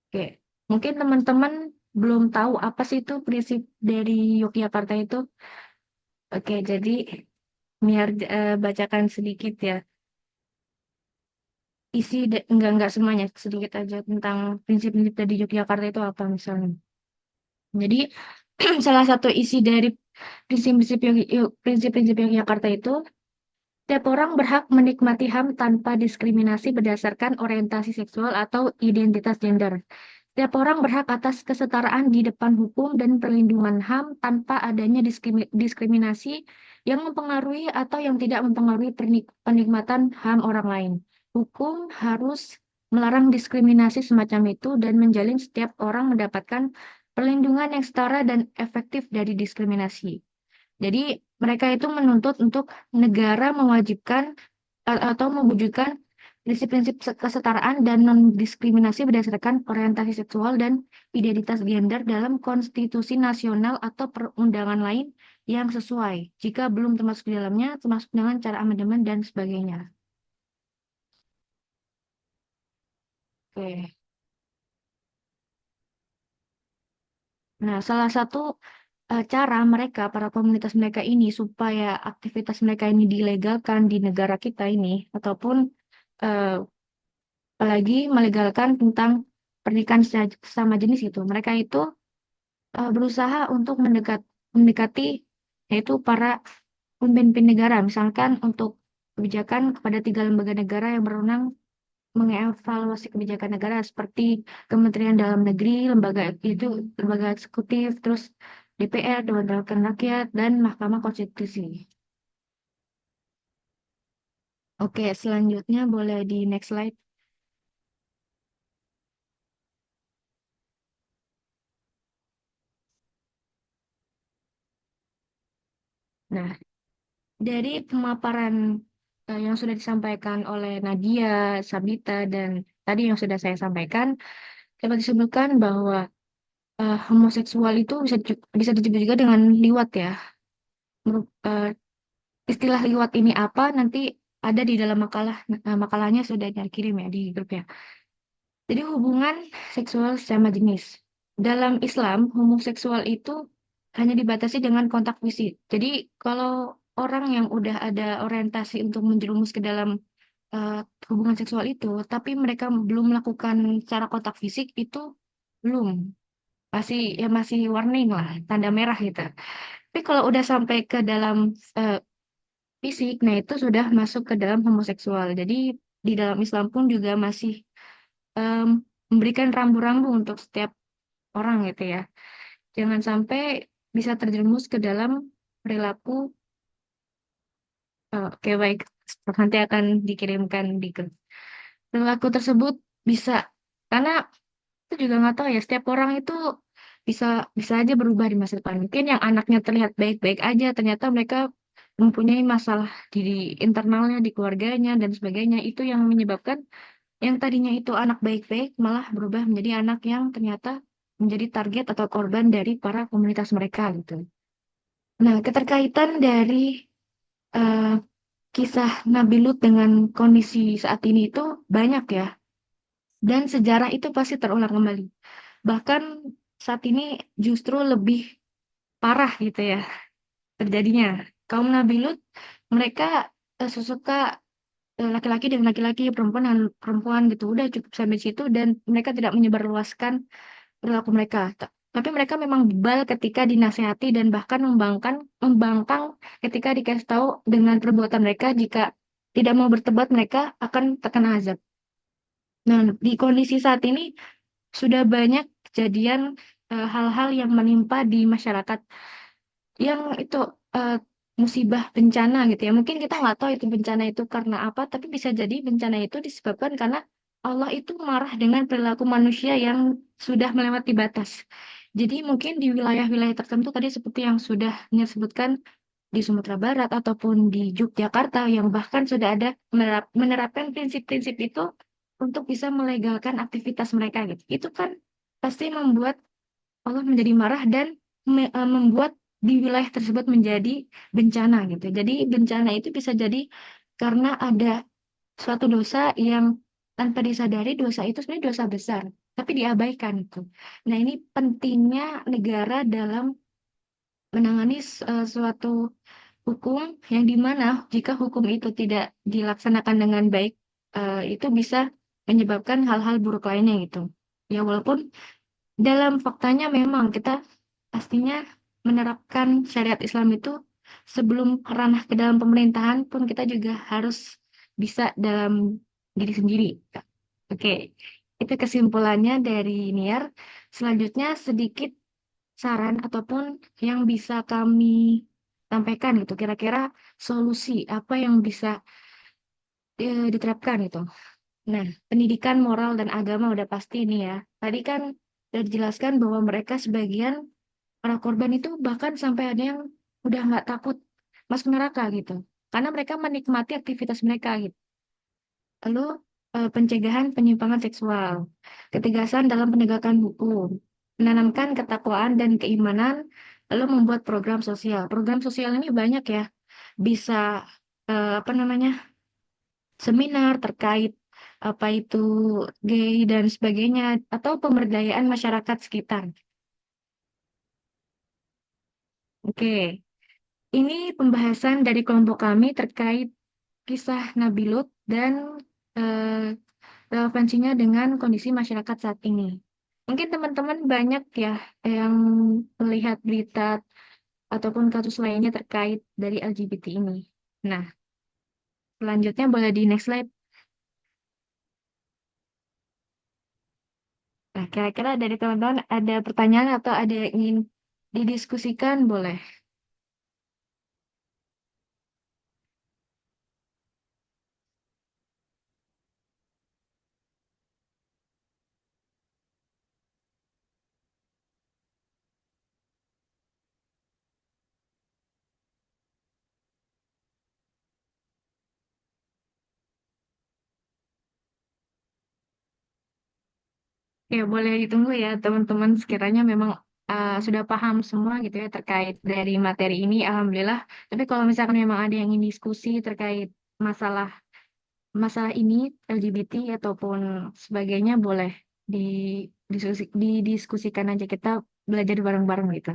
Oke, mungkin teman-teman belum tahu apa sih itu prinsip dari Yogyakarta itu. Oke, jadi Mia bacakan sedikit ya. Enggak semuanya, sedikit aja tentang prinsip-prinsip dari Yogyakarta itu apa misalnya. Jadi salah satu isi dari prinsip-prinsip Yogyakarta itu, setiap orang berhak menikmati HAM tanpa diskriminasi berdasarkan orientasi seksual atau identitas gender. Setiap orang berhak atas kesetaraan di depan hukum dan perlindungan HAM tanpa adanya diskriminasi yang mempengaruhi atau yang tidak mempengaruhi penikmatan HAM orang lain. Hukum harus melarang diskriminasi semacam itu dan menjalin setiap orang mendapatkan perlindungan yang setara dan efektif dari diskriminasi. Jadi mereka itu menuntut untuk negara mewajibkan atau mewujudkan prinsip-prinsip kesetaraan dan non-diskriminasi berdasarkan orientasi seksual dan identitas gender dalam konstitusi nasional atau perundangan lain yang sesuai. Jika belum termasuk di dalamnya, termasuk dengan cara amandemen dan sebagainya. Oke. Nah, salah satu cara mereka, para komunitas mereka ini, supaya aktivitas mereka ini dilegalkan di negara kita ini, ataupun eh, apalagi melegalkan tentang pernikahan sesama jenis itu. Mereka itu berusaha untuk mendekati yaitu para pemimpin negara. Misalkan untuk kebijakan kepada 3 lembaga negara yang berwenang mengevaluasi kebijakan negara seperti Kementerian Dalam Negeri, lembaga eksekutif, terus DPR, Dewan Perwakilan Rakyat, dan Mahkamah Konstitusi. Oke, selanjutnya boleh di next slide. Nah, dari pemaparan yang sudah disampaikan oleh Nadia, Sabita, dan tadi yang sudah saya sampaikan, dapat disebutkan bahwa homoseksual itu bisa disebut juga dengan liwat ya. Istilah liwat ini apa nanti ada di dalam makalahnya sudah dikirim ya di grup ya. Jadi hubungan seksual sesama jenis. Dalam Islam, homoseksual itu hanya dibatasi dengan kontak fisik. Jadi kalau orang yang udah ada orientasi untuk menjerumus ke dalam eh, hubungan seksual itu, tapi mereka belum melakukan cara kontak fisik itu belum. Masih warning lah, tanda merah gitu. Tapi kalau udah sampai ke dalam eh, fisik, nah itu sudah masuk ke dalam homoseksual. Jadi di dalam Islam pun juga masih em, memberikan rambu-rambu untuk setiap orang gitu ya. Jangan sampai bisa terjerumus ke dalam perilaku. Oke baik, nanti akan dikirimkan di grup. Perilaku tersebut bisa, karena itu juga nggak tahu ya, setiap orang itu bisa bisa aja berubah di masa depan. Mungkin yang anaknya terlihat baik-baik aja, ternyata mereka mempunyai masalah di internalnya, di keluarganya, dan sebagainya. Itu yang menyebabkan yang tadinya itu anak baik-baik malah berubah menjadi anak yang ternyata menjadi target atau korban dari para komunitas mereka gitu. Nah, keterkaitan dari eh, kisah Nabi Lut dengan kondisi saat ini itu banyak ya. Dan sejarah itu pasti terulang kembali. Bahkan saat ini justru lebih parah gitu ya terjadinya. Kaum Nabi Lut, mereka sesuka laki-laki dengan laki-laki, perempuan dengan perempuan gitu. Udah cukup sampai situ dan mereka tidak menyebarluaskan perilaku mereka. Tapi mereka memang bebal ketika dinasehati dan bahkan membangkang ketika dikasih tahu dengan perbuatan mereka jika tidak mau bertobat mereka akan terkena azab. Nah, di kondisi saat ini sudah banyak kejadian hal-hal yang menimpa di masyarakat yang itu eh, musibah bencana gitu ya. Mungkin kita nggak tahu itu bencana itu karena apa, tapi bisa jadi bencana itu disebabkan karena Allah itu marah dengan perilaku manusia yang sudah melewati batas. Jadi mungkin di wilayah-wilayah tertentu tadi seperti yang sudah disebutkan di Sumatera Barat ataupun di Yogyakarta yang bahkan sudah ada menerapkan prinsip-prinsip itu untuk bisa melegalkan aktivitas mereka gitu. Itu kan pasti membuat Allah menjadi marah dan membuat di wilayah tersebut menjadi bencana gitu. Jadi bencana itu bisa jadi karena ada suatu dosa yang tanpa disadari dosa itu sebenarnya dosa besar, tapi diabaikan itu. Nah, ini pentingnya negara dalam menangani suatu hukum yang dimana jika hukum itu tidak dilaksanakan dengan baik, itu bisa menyebabkan hal-hal buruk lainnya gitu. Ya, walaupun dalam faktanya memang kita pastinya menerapkan syariat Islam itu sebelum ranah ke dalam pemerintahan pun kita juga harus bisa dalam diri sendiri. Oke, itu kesimpulannya dari Niar. Selanjutnya sedikit saran ataupun yang bisa kami sampaikan gitu. Kira-kira solusi apa yang bisa diterapkan itu. Nah, pendidikan moral dan agama udah pasti ini ya. Tadi kan udah dijelaskan bahwa mereka sebagian para korban itu bahkan sampai ada yang udah nggak takut masuk neraka gitu. Karena mereka menikmati aktivitas mereka gitu. Lalu pencegahan penyimpangan seksual, ketegasan dalam penegakan hukum, menanamkan ketakwaan dan keimanan, lalu membuat program sosial. Program sosial ini banyak ya, bisa apa namanya seminar terkait apa itu gay dan sebagainya, atau pemberdayaan masyarakat sekitar. Oke, ini pembahasan dari kelompok kami terkait kisah Nabi Lut dan eh, relevansinya dengan kondisi masyarakat saat ini. Mungkin teman-teman banyak ya yang melihat berita ataupun kasus lainnya terkait dari LGBT ini. Nah, selanjutnya boleh di next slide. Nah, kira-kira dari teman-teman ada pertanyaan atau ada yang ingin didiskusikan, boleh. Ya, boleh ditunggu ya teman-teman sekiranya memang sudah paham semua gitu ya terkait dari materi ini, alhamdulillah. Tapi kalau misalkan memang ada yang ingin diskusi terkait masalah masalah ini LGBT ataupun sebagainya, boleh didiskusikan aja, kita belajar bareng-bareng gitu.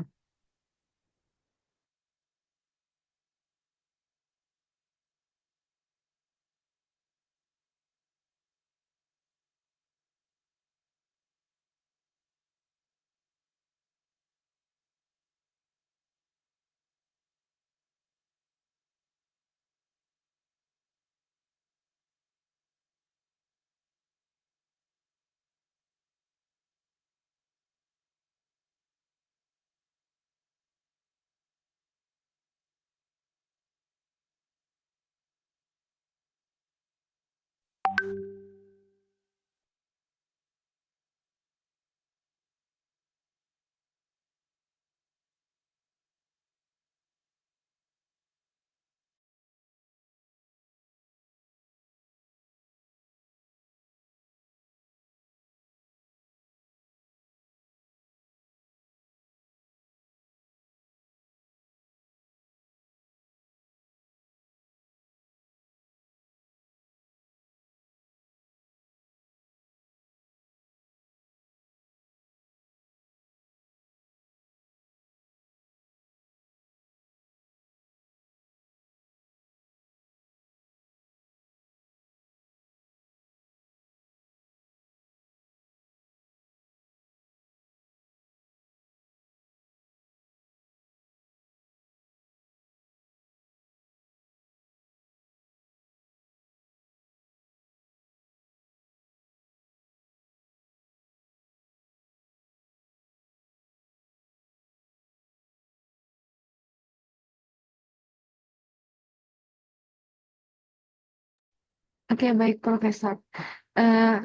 Oke, baik Profesor.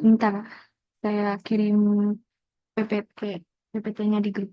Bentar, saya kirim PPT-nya di grup.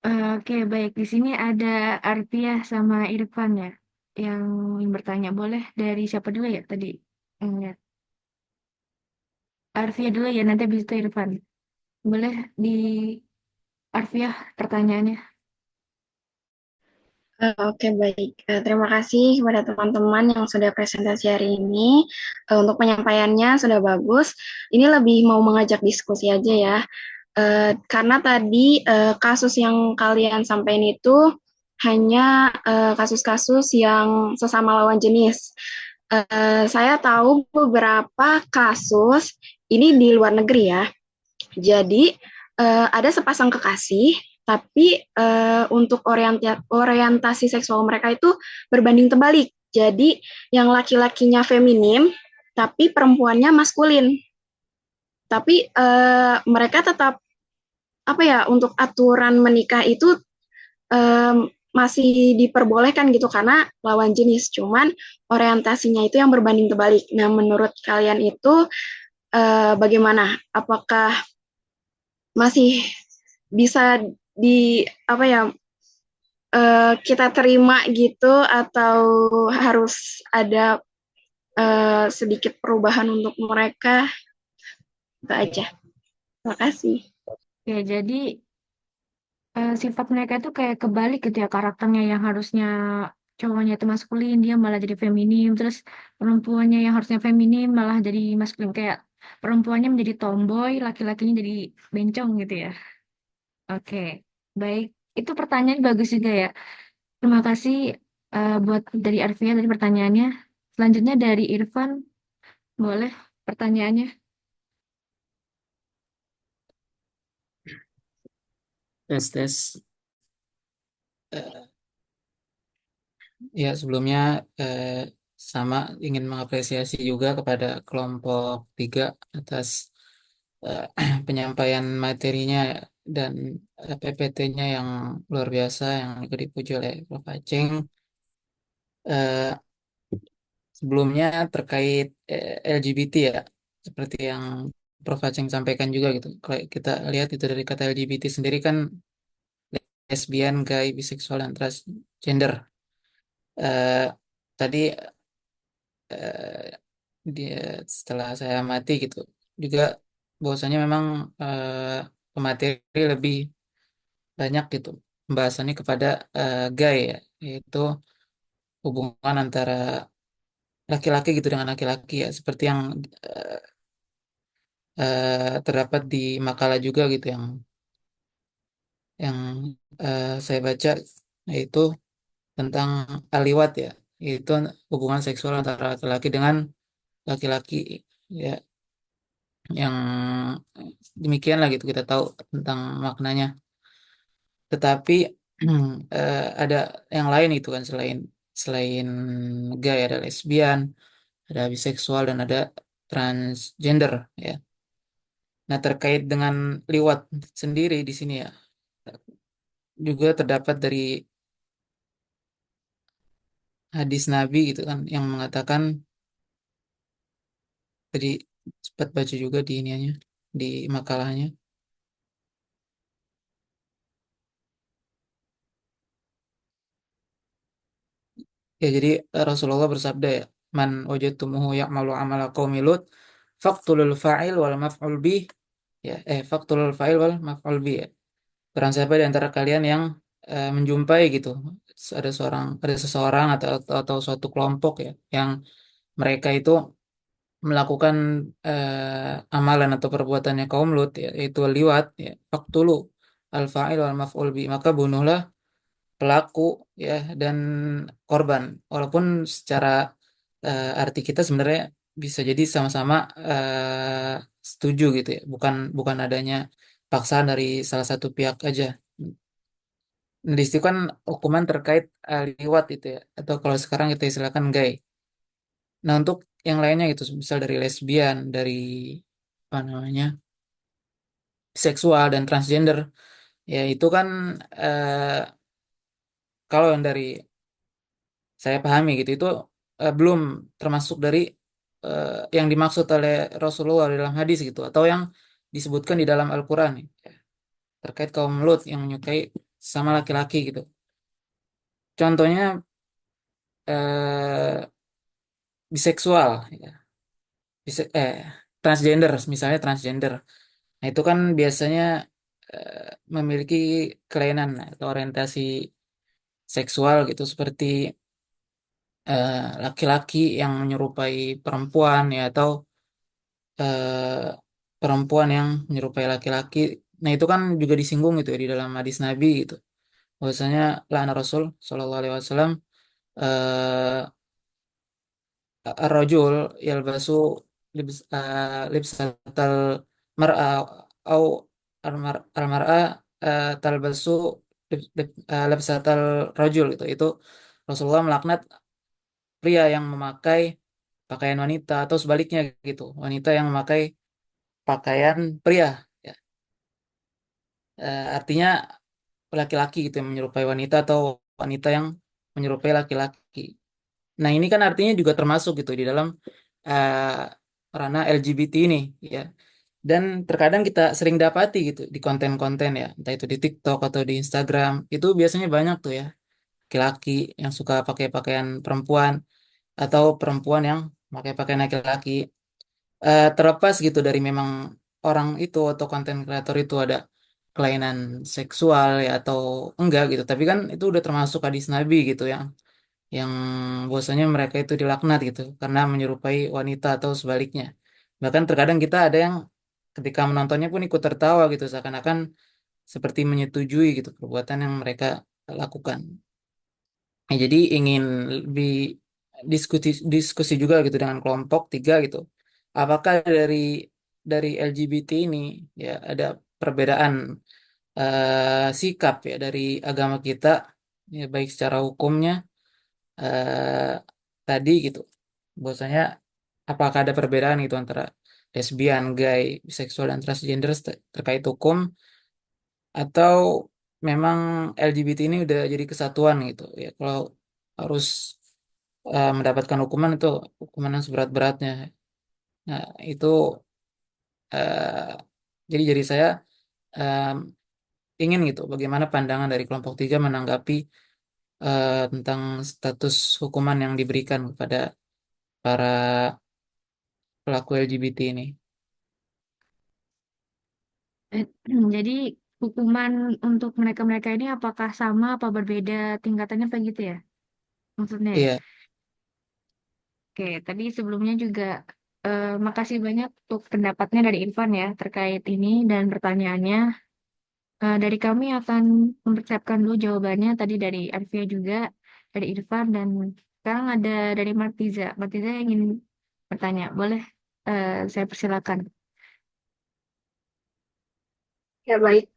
Oke, baik. Di sini ada Arpiah sama Irfan ya, yang ingin bertanya. Boleh dari siapa dulu ya tadi? Lihat. Arfiah dulu ya, nanti habis itu Irfan. Boleh di Arfiah pertanyaannya. Oke, baik. Terima kasih kepada teman-teman yang sudah presentasi hari ini. Untuk penyampaiannya sudah bagus. Ini lebih mau mengajak diskusi aja ya. Karena tadi kasus yang kalian sampaikan itu hanya kasus-kasus yang sesama lawan jenis. Saya tahu beberapa kasus ini di luar negeri ya. Jadi ada sepasang kekasih, tapi untuk orientasi seksual mereka itu berbanding terbalik. Jadi yang laki-lakinya feminim, tapi perempuannya maskulin. Tapi mereka tetap apa ya, untuk aturan menikah itu masih diperbolehkan gitu karena lawan jenis. Cuman orientasinya itu yang berbanding terbalik. Nah, menurut kalian itu bagaimana? Apakah masih bisa di apa ya, kita terima gitu atau harus ada sedikit perubahan untuk mereka? Itu aja. Terima kasih. Ya, jadi sifat mereka itu kayak kebalik gitu ya karakternya, yang harusnya cowoknya itu maskulin, dia malah jadi feminim. Terus perempuannya yang harusnya feminim malah jadi maskulin. Kayak perempuannya menjadi tomboy, laki-lakinya jadi bencong gitu ya. Oke, baik. Itu pertanyaan bagus juga ya. Terima kasih buat dari Arvia tadi pertanyaannya. Selanjutnya dari Irfan, boleh pertanyaannya. Tes tes. Eh, Ya, sebelumnya eh, sama ingin mengapresiasi juga kepada kelompok 3 atas eh, penyampaian materinya dan PPT-nya yang luar biasa yang juga dipuji oleh Prof. Aceng. Eh, Sebelumnya terkait LGBT ya, seperti yang Prof. Aceng sampaikan juga gitu. Kalau kita lihat itu dari kata LGBT sendiri kan lesbian, gay, biseksual, dan transgender. Eh, Tadi eh, dia setelah saya amati gitu juga bahwasanya memang pemateri lebih banyak gitu pembahasannya kepada gay ya, yaitu hubungan antara laki-laki gitu dengan laki-laki ya, seperti yang eh, terdapat di makalah juga gitu yang saya baca, yaitu tentang aliwat ya, yaitu hubungan seksual antara laki-laki dengan laki-laki ya, yang demikian lah gitu kita tahu tentang maknanya. Tetapi ada yang lain itu kan, selain selain gay ada lesbian, ada biseksual, dan ada transgender ya. Nah, terkait dengan liwat sendiri di sini ya juga terdapat dari hadis Nabi gitu kan yang mengatakan, tadi sempat baca juga di iniannya, di makalahnya. Ya, jadi Rasulullah bersabda ya, man wajadtumuhu ya'malu amala qaumi Lut faqtulul fa'il wal maf'ul bih ya, faqtulul fa'il wal maf'ul bih ya. Barang siapa di antara kalian yang menjumpai gitu ada seseorang atau suatu kelompok ya yang mereka itu melakukan amalan atau perbuatannya kaum Lut ya, yaitu liwat ya, faqtulu al fa'il wal maf'ul bih, maka bunuhlah pelaku ya dan korban, walaupun secara arti kita sebenarnya bisa jadi sama-sama setuju gitu ya, bukan bukan adanya paksaan dari salah satu pihak aja. Nah, di situ kan hukuman terkait liwat itu ya, atau kalau sekarang kita istilahkan gay. Nah, untuk yang lainnya gitu misal dari lesbian, dari apa namanya, seksual dan transgender ya, itu kan kalau yang dari saya pahami gitu itu belum termasuk dari yang dimaksud oleh Rasulullah dalam hadis gitu, atau yang disebutkan di dalam Al-Quran ya, terkait kaum Lut yang menyukai sama laki-laki gitu. Contohnya eh, biseksual, ya. Bise- eh, transgender, misalnya transgender. Nah, itu kan biasanya eh, memiliki kelainan atau orientasi seksual gitu, seperti laki-laki yang menyerupai perempuan ya, atau eh, perempuan yang menyerupai laki-laki. Nah, itu kan juga disinggung gitu ya di dalam hadis Nabi gitu. Bahwasanya la'ana Rasul Shallallahu Alaihi Wasallam ar-rajul yalbasu libsatal mar'a au al-mar'a talbasu libsatal rajul gitu. Itu Rasulullah melaknat pria yang memakai pakaian wanita atau sebaliknya gitu. Wanita yang memakai pakaian pria, ya. Artinya laki-laki gitu yang menyerupai wanita atau wanita yang menyerupai laki-laki. Nah, ini kan artinya juga termasuk gitu di dalam ranah LGBT ini, ya. Dan terkadang kita sering dapati gitu di konten-konten ya, entah itu di TikTok atau di Instagram, itu biasanya banyak tuh ya, laki-laki yang suka pakai pakaian perempuan atau perempuan yang pakai pakaian laki-laki. Terlepas gitu dari memang orang itu atau konten kreator itu ada kelainan seksual ya atau enggak gitu, tapi kan itu udah termasuk hadis Nabi gitu yang bahwasanya mereka itu dilaknat gitu karena menyerupai wanita atau sebaliknya. Bahkan terkadang kita ada yang ketika menontonnya pun ikut tertawa gitu seakan-akan seperti menyetujui gitu perbuatan yang mereka lakukan. Nah, jadi ingin lebih diskusi diskusi juga gitu dengan kelompok tiga gitu. Apakah dari LGBT ini ya ada perbedaan sikap ya dari agama kita ya baik secara hukumnya eh, tadi gitu. Bahwasanya apakah ada perbedaan gitu antara lesbian, gay, biseksual dan transgender terkait hukum atau memang LGBT ini udah jadi kesatuan gitu ya. Kalau harus mendapatkan hukuman itu hukuman yang seberat-beratnya. Nah, itu eh, jadi saya em, ingin gitu bagaimana pandangan dari kelompok tiga menanggapi tentang status hukuman yang diberikan kepada para pelaku LGBT ini. Jadi hukuman untuk mereka-mereka ini apakah sama apa berbeda tingkatannya apa gitu ya? Maksudnya ya? Iya, Oke, tadi sebelumnya juga makasih banyak untuk pendapatnya dari Irfan ya terkait ini dan pertanyaannya. Dari kami akan mempersiapkan dulu jawabannya tadi dari Arifia juga, dari Irfan dan sekarang ada dari Martiza. Martiza yang ingin bertanya, boleh saya persilakan. Ya baik,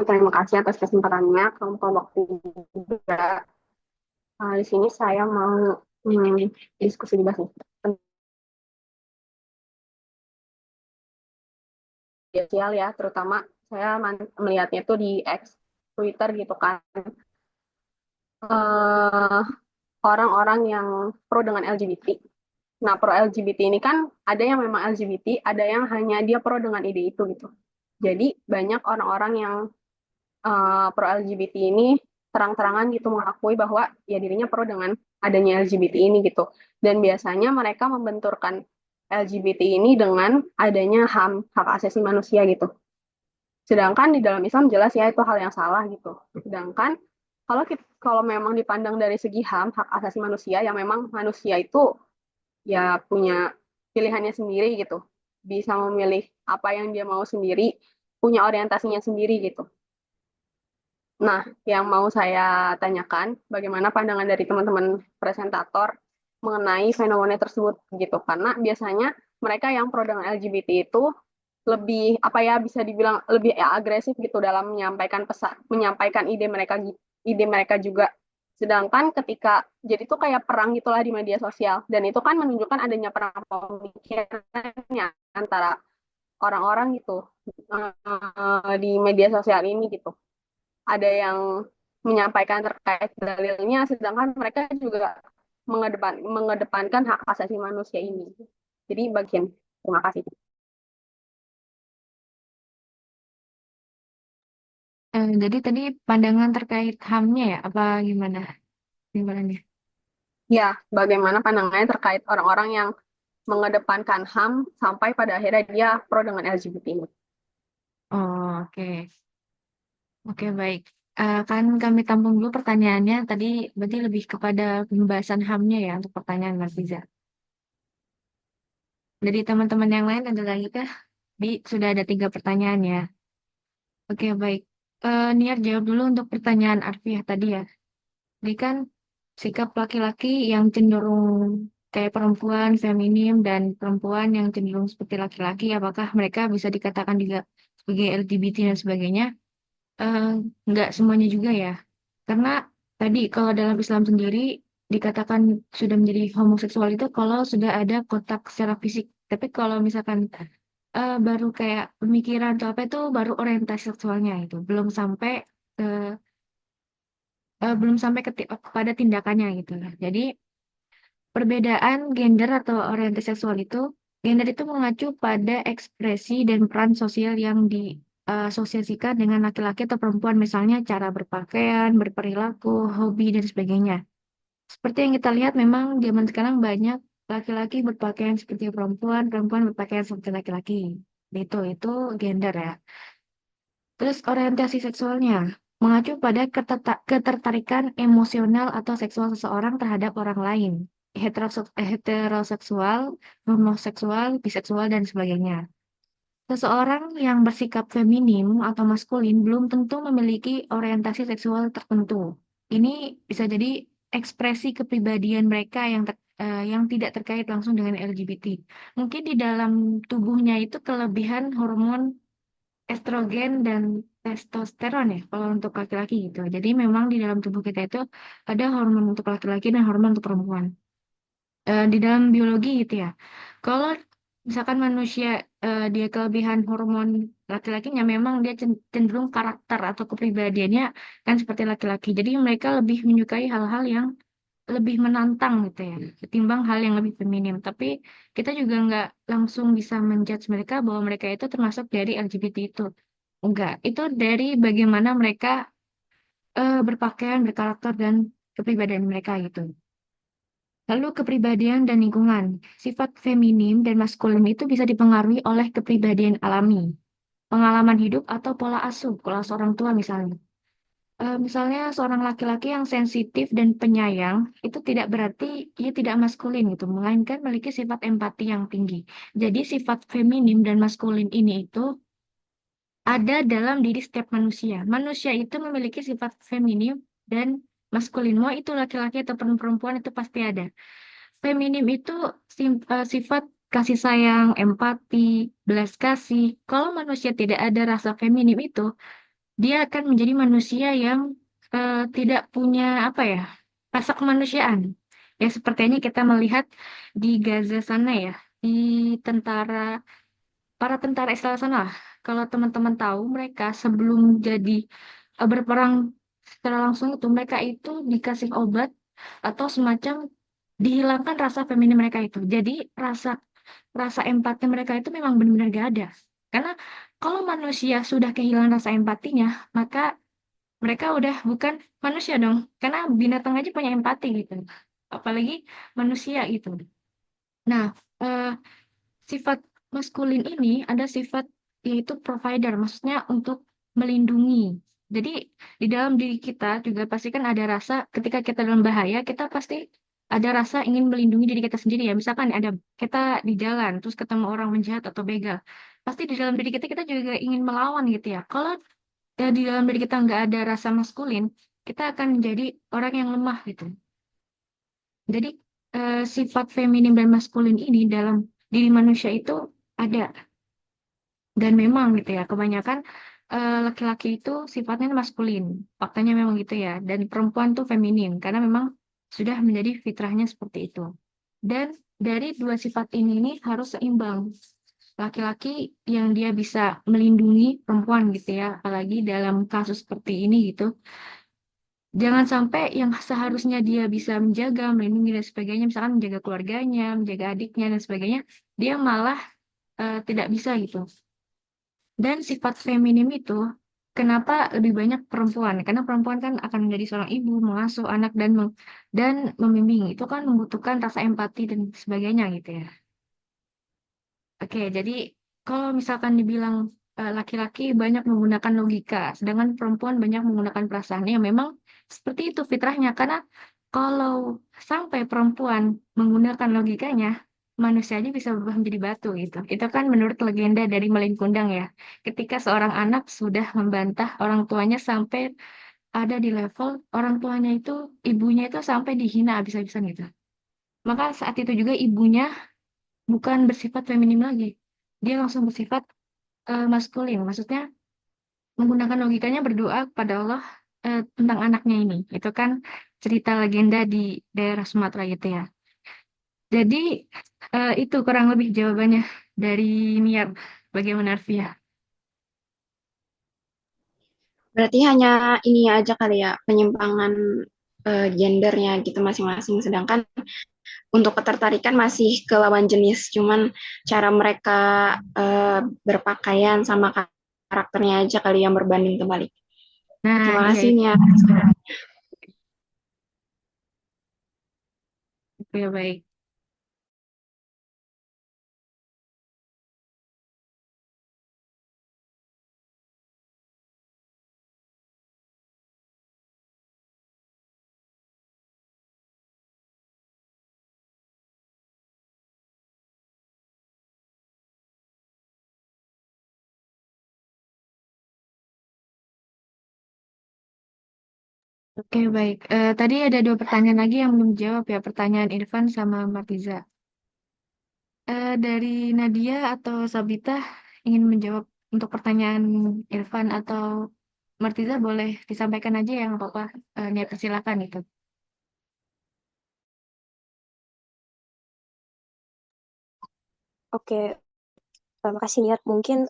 terima kasih atas kesempatannya kelompok tiga. Di sini saya mau diskusi dibahas nih tentang media sosial ya, terutama saya melihatnya tuh di X, Twitter gitu kan. Eh, Orang-orang yang pro dengan LGBT. Nah, pro LGBT ini kan ada yang memang LGBT, ada yang hanya dia pro dengan ide itu gitu. Jadi banyak orang-orang yang pro LGBT ini terang-terangan gitu mengakui bahwa ya dirinya pro dengan adanya LGBT ini gitu. Dan biasanya mereka membenturkan LGBT ini dengan adanya HAM, hak asasi manusia gitu. Sedangkan di dalam Islam jelas ya itu hal yang salah gitu. Sedangkan kalau memang dipandang dari segi HAM, hak asasi manusia, yang memang manusia itu ya punya pilihannya sendiri gitu. Bisa memilih apa yang dia mau sendiri, punya orientasinya sendiri gitu. Nah, yang mau saya tanyakan, bagaimana pandangan dari teman-teman presentator mengenai fenomena tersebut gitu. Karena biasanya mereka yang pro dengan LGBT itu lebih apa ya bisa dibilang lebih ya, agresif gitu dalam menyampaikan pesan, menyampaikan ide mereka juga. Sedangkan ketika jadi itu kayak perang gitulah di media sosial dan itu kan menunjukkan adanya perang pemikirannya antara orang-orang gitu di media sosial ini gitu. Ada yang menyampaikan terkait dalilnya, sedangkan mereka juga mengedepankan hak asasi manusia ini. Jadi bagian terima kasih. Jadi tadi pandangan terkait HAM-nya ya, apa gimana? Gimana nih? Ya, bagaimana pandangannya terkait orang-orang yang mengedepankan HAM sampai pada akhirnya dia pro dengan LGBT ini. Oh, oke. Oke, baik. Kan kami tampung dulu pertanyaannya. Tadi berarti lebih kepada pembahasan HAM-nya ya untuk pertanyaan Mas Riza. Dari teman-teman yang lain ada lagi kah? Sudah ada 3 pertanyaan ya. Oke, baik. Niat jawab dulu untuk pertanyaan Arfiah tadi ya. Jadi kan sikap laki-laki yang cenderung kayak perempuan, feminim, dan perempuan yang cenderung seperti laki-laki, apakah mereka bisa dikatakan juga sebagai LGBT dan sebagainya? Eh, nggak semuanya juga ya. Karena tadi kalau dalam Islam sendiri dikatakan sudah menjadi homoseksual itu kalau sudah ada kontak secara fisik. Tapi kalau misalkan baru kayak pemikiran atau apa itu baru orientasi seksualnya itu ke belum sampai kepada tindakannya gitu ya. Jadi perbedaan gender atau orientasi seksual itu, gender itu mengacu pada ekspresi dan peran sosial yang diasosiasikan dengan laki-laki atau perempuan, misalnya cara berpakaian, berperilaku, hobi, dan sebagainya. Seperti yang kita lihat, memang zaman sekarang banyak laki-laki berpakaian seperti perempuan, perempuan berpakaian seperti laki-laki. Itu gender ya. Terus orientasi seksualnya mengacu pada ketertarikan emosional atau seksual seseorang terhadap orang lain. Heteroseksual, homoseksual, biseksual, dan sebagainya. Seseorang yang bersikap feminim atau maskulin belum tentu memiliki orientasi seksual tertentu. Ini bisa jadi ekspresi kepribadian mereka yang tidak terkait langsung dengan LGBT. Mungkin di dalam tubuhnya itu kelebihan hormon estrogen dan testosteron ya kalau untuk laki-laki gitu. Jadi memang di dalam tubuh kita itu ada hormon untuk laki-laki dan hormon untuk perempuan. Di dalam biologi gitu ya. Kalau misalkan manusia dia kelebihan hormon laki-lakinya memang dia cenderung karakter atau kepribadiannya kan seperti laki-laki. Jadi mereka lebih menyukai hal-hal yang lebih menantang gitu ya, ketimbang hal yang lebih feminim. Tapi kita juga nggak langsung bisa menjudge mereka bahwa mereka itu termasuk dari LGBT itu. Enggak, itu dari bagaimana mereka berpakaian, berkarakter, dan kepribadian mereka gitu. Lalu kepribadian dan lingkungan. Sifat feminim dan maskulin itu bisa dipengaruhi oleh kepribadian alami, pengalaman hidup atau pola asuh, pola seorang tua misalnya. Misalnya seorang laki-laki yang sensitif dan penyayang itu tidak berarti ia tidak maskulin gitu, melainkan memiliki sifat empati yang tinggi. Jadi sifat feminim dan maskulin ini itu ada dalam diri setiap manusia. Manusia itu memiliki sifat feminim dan maskulin. Mau itu laki-laki atau perempuan itu pasti ada. Feminim itu sifat kasih sayang, empati, belas kasih. Kalau manusia tidak ada rasa feminim itu, dia akan menjadi manusia yang tidak punya apa ya, rasa kemanusiaan. Ya sepertinya kita melihat di Gaza sana ya, di tentara para tentara Israel sana lah. Kalau teman-teman tahu mereka sebelum jadi berperang secara langsung itu mereka itu dikasih obat atau semacam dihilangkan rasa feminim mereka itu. Jadi rasa rasa empati mereka itu memang benar-benar gak ada. Karena kalau manusia sudah kehilangan rasa empatinya, maka mereka udah bukan manusia dong. Karena binatang aja punya empati gitu. Apalagi manusia gitu. Nah, eh, sifat maskulin ini ada sifat yaitu provider, maksudnya untuk melindungi. Jadi di dalam diri kita juga pasti kan ada rasa ketika kita dalam bahaya, kita pasti ada rasa ingin melindungi diri kita sendiri ya. Misalkan ada kita di jalan terus ketemu orang menjahat atau begal, pasti di dalam diri kita kita juga ingin melawan gitu ya. Kalau di dalam diri kita nggak ada rasa maskulin, kita akan menjadi orang yang lemah gitu. Jadi sifat feminim dan maskulin ini dalam diri manusia itu ada dan memang gitu ya kebanyakan laki-laki itu sifatnya maskulin, faktanya memang gitu ya, dan perempuan tuh feminim karena memang sudah menjadi fitrahnya seperti itu. Dan dari dua sifat ini harus seimbang. Laki-laki yang dia bisa melindungi perempuan gitu ya, apalagi dalam kasus seperti ini gitu. Jangan sampai yang seharusnya dia bisa menjaga, melindungi dan sebagainya, misalkan menjaga keluarganya, menjaga adiknya dan sebagainya, dia malah tidak bisa gitu. Dan sifat feminim itu Kenapa lebih banyak perempuan? Karena perempuan kan akan menjadi seorang ibu, mengasuh anak dan membimbing. Itu kan membutuhkan rasa empati dan sebagainya gitu ya. Oke, jadi kalau misalkan dibilang laki-laki banyak menggunakan logika, sedangkan perempuan banyak menggunakan perasaan, ya memang seperti itu fitrahnya. Karena kalau sampai perempuan menggunakan logikanya, manusia aja bisa berubah menjadi batu gitu. Itu kan menurut legenda dari Malin Kundang ya. Ketika seorang anak sudah membantah orang tuanya sampai ada di level orang tuanya itu, ibunya itu sampai dihina habis-habisan gitu. Maka saat itu juga ibunya bukan bersifat feminim lagi. Dia langsung bersifat maskulin. Maksudnya menggunakan logikanya berdoa kepada Allah tentang anaknya ini. Itu kan cerita legenda di daerah Sumatera gitu ya. Jadi itu kurang lebih jawabannya dari Niar. Bagaimana Arfia? Berarti hanya ini aja kali ya, penyimpangan gendernya gitu masing-masing. Sedangkan untuk ketertarikan masih ke lawan jenis, cuman cara mereka berpakaian sama karakternya aja kali yang berbanding terbalik. Nah, Terima iya kasih itu. Nia. Oke, baik. Oke, baik. Tadi ada dua pertanyaan lagi yang belum dijawab ya. Pertanyaan Irfan sama Martiza. Dari Nadia atau Sabita ingin menjawab untuk pertanyaan Irfan atau Martiza boleh disampaikan aja ya, nggak apa-apa. Niat persilakan itu. Oke, makasih Niat. Mungkin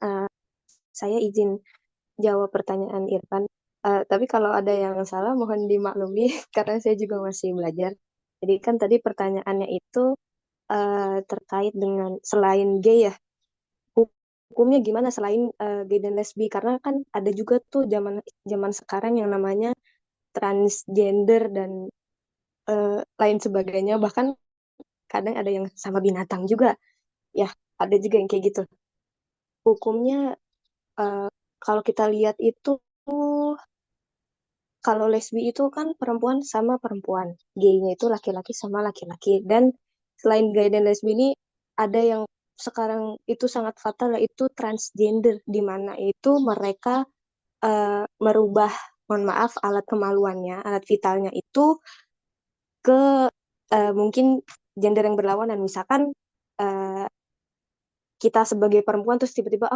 saya izin jawab pertanyaan Irfan. Tapi kalau ada yang salah mohon dimaklumi karena saya juga masih belajar. Jadi kan tadi pertanyaannya itu terkait dengan selain gay ya, hukumnya gimana selain gay dan lesbi? Karena kan ada juga tuh zaman zaman sekarang yang namanya transgender dan lain sebagainya. Bahkan kadang ada yang sama binatang juga. Ya, ada juga yang kayak gitu. Hukumnya eh, kalau kita lihat itu kalau lesbi itu kan perempuan sama perempuan, gaynya itu laki-laki sama laki-laki. Dan selain gay dan lesbi ini ada yang sekarang itu sangat fatal yaitu transgender, di mana itu mereka merubah, mohon maaf, alat kemaluannya, alat vitalnya itu ke mungkin gender yang berlawanan. Misalkan eh, kita sebagai perempuan terus tiba-tiba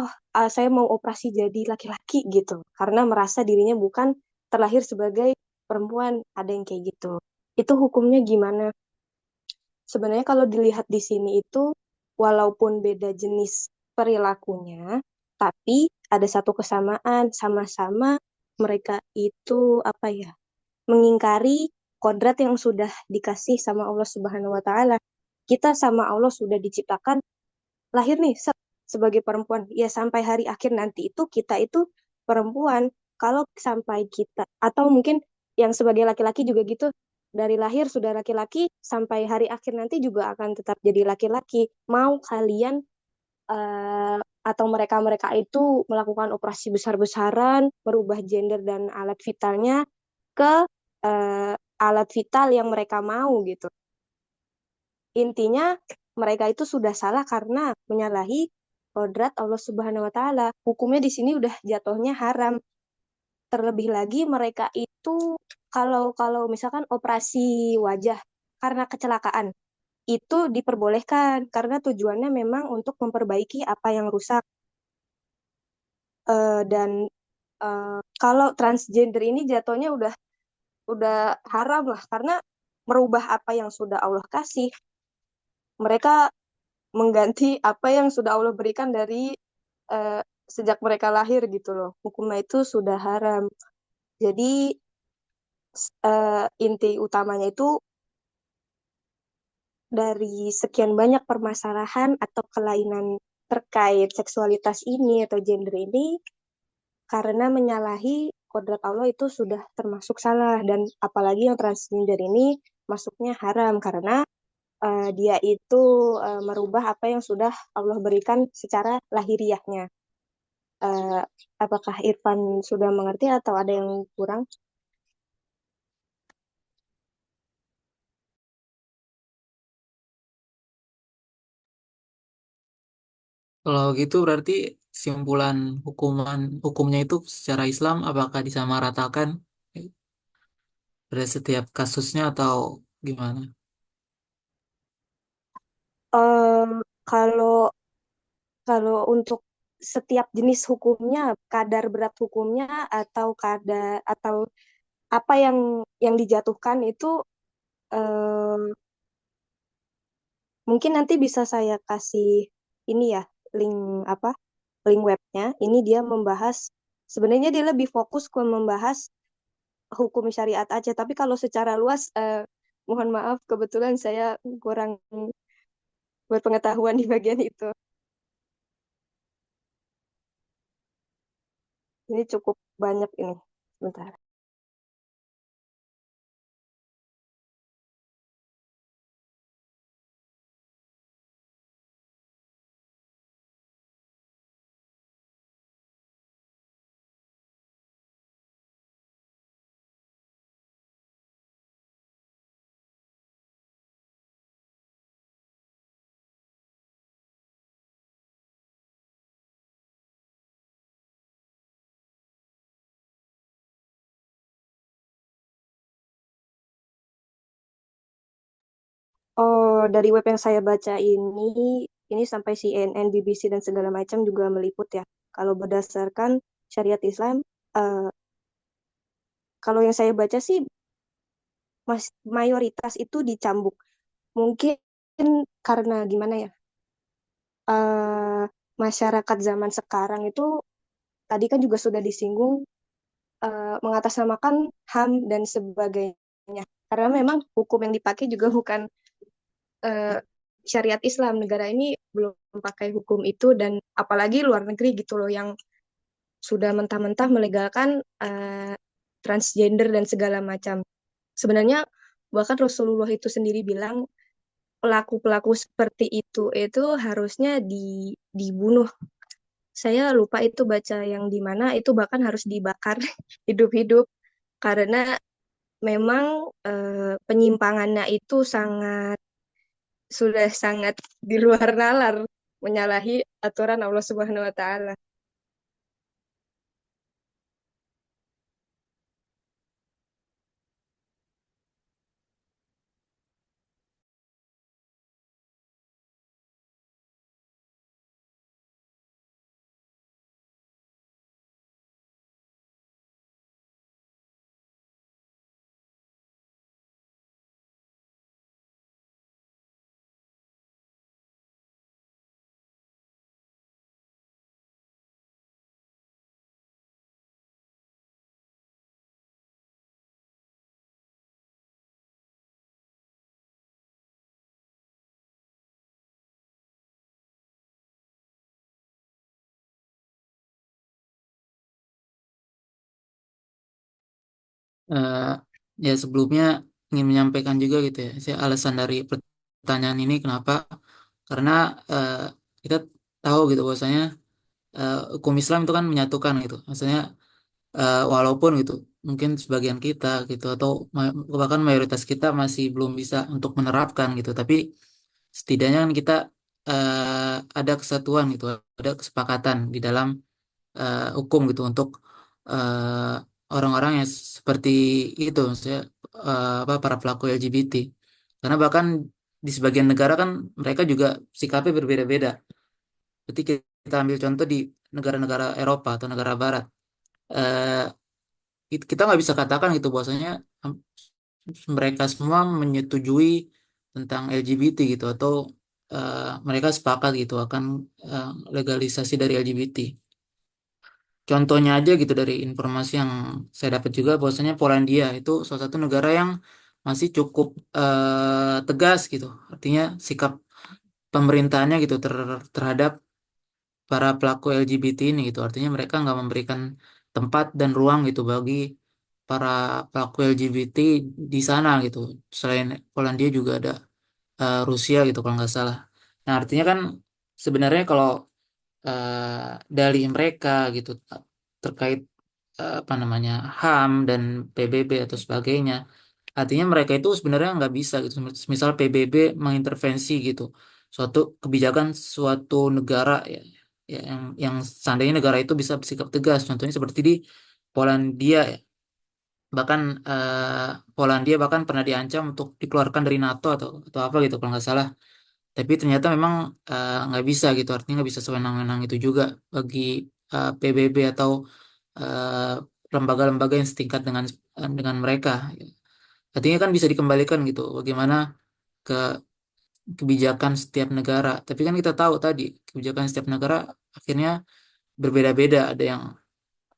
saya mau operasi jadi laki-laki gitu karena merasa dirinya bukan terlahir sebagai perempuan, ada yang kayak gitu. Itu hukumnya gimana? Sebenarnya kalau dilihat di sini itu walaupun beda jenis perilakunya, tapi ada satu kesamaan, sama-sama mereka itu apa ya, mengingkari kodrat yang sudah dikasih sama Allah Subhanahu wa taala. Kita sama Allah sudah diciptakan lahir nih sebagai perempuan, ya sampai hari akhir nanti itu kita itu perempuan. Kalau sampai kita atau mungkin yang sebagai laki-laki juga gitu, dari lahir sudah laki-laki sampai hari akhir nanti juga akan tetap jadi laki-laki, mau kalian eh, atau mereka-mereka itu melakukan operasi besar-besaran merubah gender dan alat vitalnya ke eh, alat vital yang mereka mau gitu. Intinya mereka itu sudah salah karena menyalahi kodrat Allah Subhanahu wa taala. Hukumnya di sini udah jatuhnya haram. Terlebih lagi mereka itu kalau kalau misalkan operasi wajah karena kecelakaan itu diperbolehkan karena tujuannya memang untuk memperbaiki apa yang rusak. Dan kalau transgender ini jatuhnya udah haram lah karena merubah apa yang sudah Allah kasih. Mereka mengganti apa yang sudah Allah berikan dari eh, sejak mereka lahir gitu loh. Hukumnya itu sudah haram. Jadi inti utamanya itu dari sekian banyak permasalahan atau kelainan terkait seksualitas ini atau gender ini, karena menyalahi kodrat Allah itu sudah termasuk salah, dan apalagi yang transgender ini masuknya haram karena dia itu merubah apa yang sudah Allah berikan secara lahiriahnya. Eh, apakah Irfan sudah mengerti atau ada yang kurang? Kalau gitu berarti kesimpulan hukumnya itu secara Islam apakah disamaratakan pada setiap kasusnya atau gimana? Em, kalau kalau untuk setiap jenis hukumnya, kadar berat hukumnya atau atau apa yang dijatuhkan itu em, mungkin nanti bisa saya kasih ini ya, link apa? Link webnya. Ini dia membahas, sebenarnya dia lebih fokus ke membahas hukum syariat aja, tapi kalau secara luas mohon maaf kebetulan saya kurang berpengetahuan di bagian itu. Ini cukup banyak ini. Bentar. Oh, dari web yang saya baca ini sampai CNN, BBC dan segala macam juga meliput ya. Kalau berdasarkan syariat Islam, eh, kalau yang saya baca sih mayoritas itu dicambuk. Mungkin karena gimana ya? eh, Masyarakat zaman sekarang itu tadi kan juga sudah disinggung mengatasnamakan HAM dan sebagainya. Karena memang hukum yang dipakai juga bukan eh, syariat Islam. Negara ini belum pakai hukum itu, dan apalagi luar negeri gitu loh yang sudah mentah-mentah melegalkan transgender dan segala macam. Sebenarnya bahkan Rasulullah itu sendiri bilang pelaku-pelaku seperti itu harusnya dibunuh. Saya lupa itu baca yang di mana, itu bahkan harus dibakar hidup-hidup karena memang penyimpangannya itu sudah sangat di luar nalar, menyalahi aturan Allah Subhanahu wa taala. Eh, Ya sebelumnya ingin menyampaikan juga gitu ya, saya alasan dari pertanyaan ini kenapa? Karena eh, kita tahu gitu bahwasanya hukum Islam itu kan menyatukan gitu, maksudnya walaupun gitu mungkin sebagian kita gitu atau bahkan mayoritas kita masih belum bisa untuk menerapkan gitu, tapi setidaknya kan kita ada kesatuan gitu, ada kesepakatan di dalam hukum gitu untuk eh, orang-orang yang seperti itu, saya apa para pelaku LGBT. Karena bahkan di sebagian negara kan mereka juga sikapnya berbeda-beda. Berarti kita ambil contoh di negara-negara Eropa atau negara Barat. Eh, kita nggak bisa katakan gitu bahwasanya mereka semua menyetujui tentang LGBT gitu atau mereka sepakat gitu akan legalisasi dari LGBT. Contohnya aja gitu dari informasi yang saya dapat juga bahwasanya Polandia itu salah satu negara yang masih cukup tegas gitu. Artinya sikap pemerintahnya gitu terhadap para pelaku LGBT ini gitu. Artinya mereka nggak memberikan tempat dan ruang gitu bagi para pelaku LGBT di sana gitu. Selain Polandia juga ada Rusia gitu kalau nggak salah. Nah artinya kan sebenarnya kalau dalih mereka gitu terkait apa namanya HAM dan PBB atau sebagainya, artinya mereka itu sebenarnya nggak bisa gitu. Misal PBB mengintervensi gitu suatu kebijakan suatu negara ya, ya yang seandainya negara itu bisa bersikap tegas. Contohnya seperti di Polandia ya. Bahkan Polandia bahkan pernah diancam untuk dikeluarkan dari NATO atau apa gitu kalau nggak salah. Tapi ternyata memang nggak bisa gitu. Artinya nggak bisa sewenang-wenang itu juga bagi PBB atau eh, lembaga-lembaga yang setingkat dengan mereka. Artinya kan bisa dikembalikan gitu. Bagaimana ke kebijakan setiap negara. Tapi kan kita tahu tadi kebijakan setiap negara akhirnya berbeda-beda. Ada yang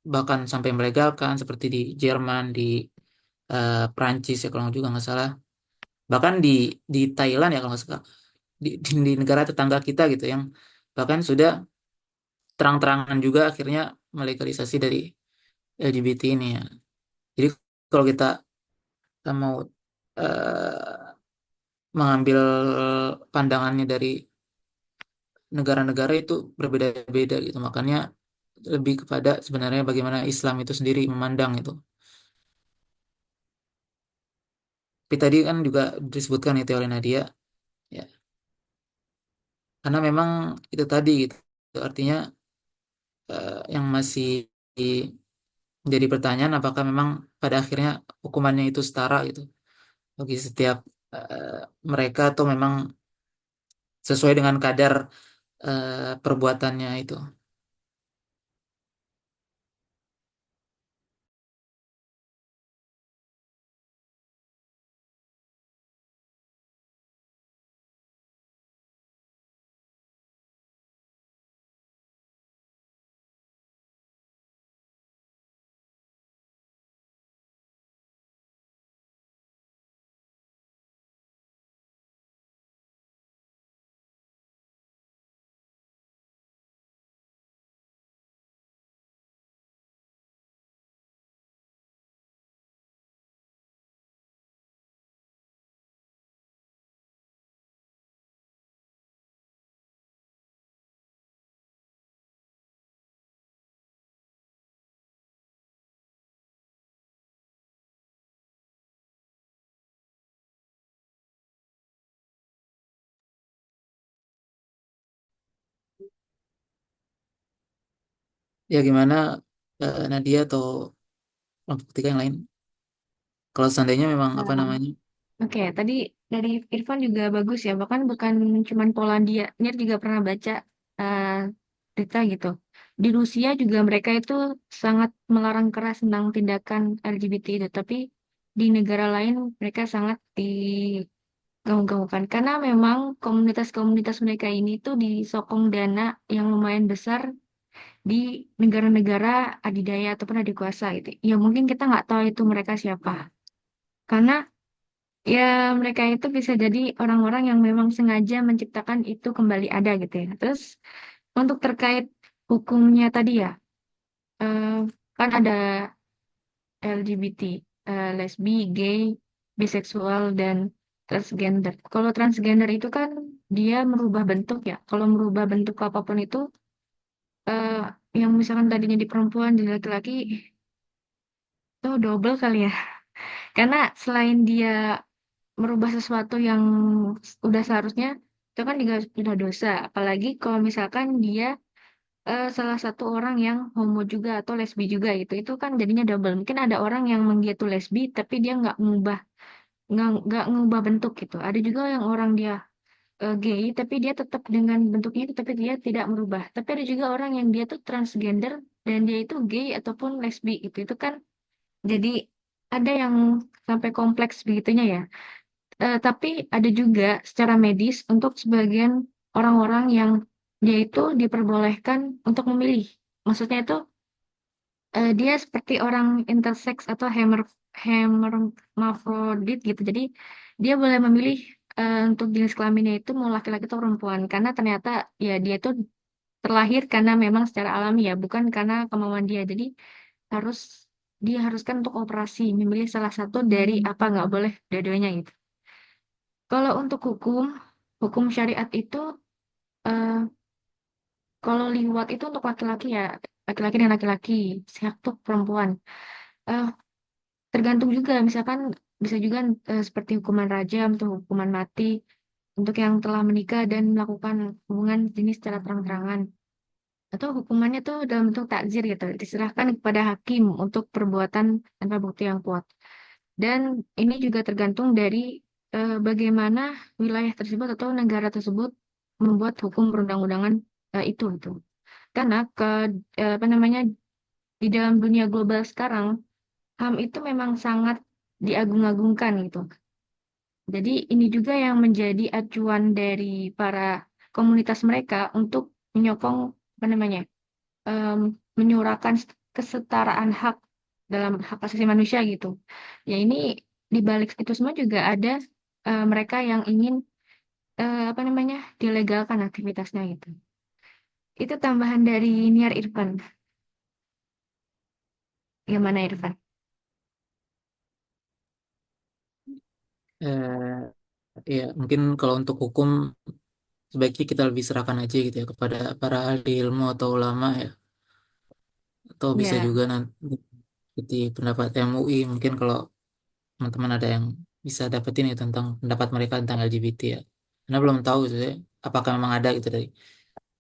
bahkan sampai melegalkan seperti di Jerman, di Prancis ya kalau juga nggak salah. Bahkan di Thailand ya kalau nggak salah. Di negara tetangga kita gitu yang bahkan sudah terang-terangan juga akhirnya melegalisasi dari LGBT ini ya. Jadi kalau kita mau mengambil pandangannya dari negara-negara itu berbeda-beda gitu. Makanya lebih kepada sebenarnya bagaimana Islam itu sendiri memandang itu. Tapi tadi kan juga disebutkan itu oleh Nadia, ya. Karena memang itu tadi gitu. Artinya yang masih jadi pertanyaan apakah memang pada akhirnya hukumannya itu setara gitu bagi setiap mereka atau memang sesuai dengan kadar perbuatannya itu. Ya gimana Nadia atau kelompok ketiga yang lain? Kalau seandainya memang apa namanya? Oke, tadi dari Irfan juga bagus ya. Bahkan bukan cuma Polandia, Nier juga pernah baca eh, berita gitu. Di Rusia juga mereka itu sangat melarang keras tentang tindakan LGBT itu. Tapi di negara lain mereka sangat digaung-gaungkan. Karena memang komunitas-komunitas mereka ini tuh disokong dana yang lumayan besar di negara-negara adidaya ataupun adikuasa gitu. Ya mungkin kita nggak tahu itu mereka siapa. Karena ya, mereka itu bisa jadi orang-orang yang memang sengaja menciptakan itu kembali ada gitu ya. Terus untuk terkait hukumnya tadi ya, eh, kan ada LGBT, lesbi, gay, biseksual, dan transgender. Kalau transgender itu kan dia merubah bentuk ya. Kalau merubah bentuk apapun itu, eh, yang misalkan tadinya di perempuan, di laki-laki, itu double kali ya. Karena selain dia merubah sesuatu yang udah seharusnya itu kan juga sudah dosa. Apalagi kalau misalkan dia salah satu orang yang homo juga atau lesbi juga gitu, itu kan jadinya double. Mungkin ada orang yang dia tuh lesbi tapi dia nggak ngubah bentuk gitu. Ada juga yang orang dia gay tapi dia tetap dengan bentuknya itu tapi dia tidak merubah. Tapi ada juga orang yang dia tuh transgender dan dia itu gay ataupun lesbi gitu. Itu kan jadi ada yang sampai kompleks begitunya ya. Tapi ada juga secara medis untuk sebagian orang-orang yang dia itu diperbolehkan untuk memilih. Maksudnya itu dia seperti orang intersex atau hermafrodit gitu. Jadi dia boleh memilih untuk jenis kelaminnya itu mau laki-laki atau perempuan. Karena ternyata ya dia itu terlahir karena memang secara alami ya, bukan karena kemauan dia. Jadi harus diharuskan untuk operasi, memilih salah satu dari apa, nggak boleh dua-duanya gitu. Kalau untuk hukum syariat itu, eh, kalau liwat itu untuk laki-laki ya, laki-laki dan laki-laki, sehat untuk perempuan. Eh, Tergantung juga, misalkan bisa juga seperti hukuman rajam atau hukuman mati untuk yang telah menikah dan melakukan hubungan jenis secara terang-terangan. Atau hukumannya tuh dalam bentuk takzir gitu, diserahkan kepada hakim untuk perbuatan tanpa bukti yang kuat. Dan ini juga tergantung dari bagaimana wilayah tersebut atau negara tersebut membuat hukum perundang-undangan itu gitu. Karena apa namanya, di dalam dunia global sekarang HAM itu memang sangat diagung-agungkan gitu. Jadi ini juga yang menjadi acuan dari para komunitas mereka untuk menyokong apa namanya, em, menyuarakan kesetaraan hak dalam hak asasi manusia gitu. Ya ini di balik itu semua juga ada mereka yang ingin apa namanya, dilegalkan aktivitasnya gitu. Itu tambahan dari Niar Irfan. Gimana Irfan? Ya mungkin kalau untuk hukum sebaiknya kita lebih serahkan aja gitu ya kepada para ahli ilmu atau ulama ya, atau bisa Ya, juga nanti seperti pendapat MUI mungkin kalau teman-teman ada yang bisa dapetin ya tentang pendapat mereka tentang LGBT ya, karena belum tahu gitu ya apakah memang ada gitu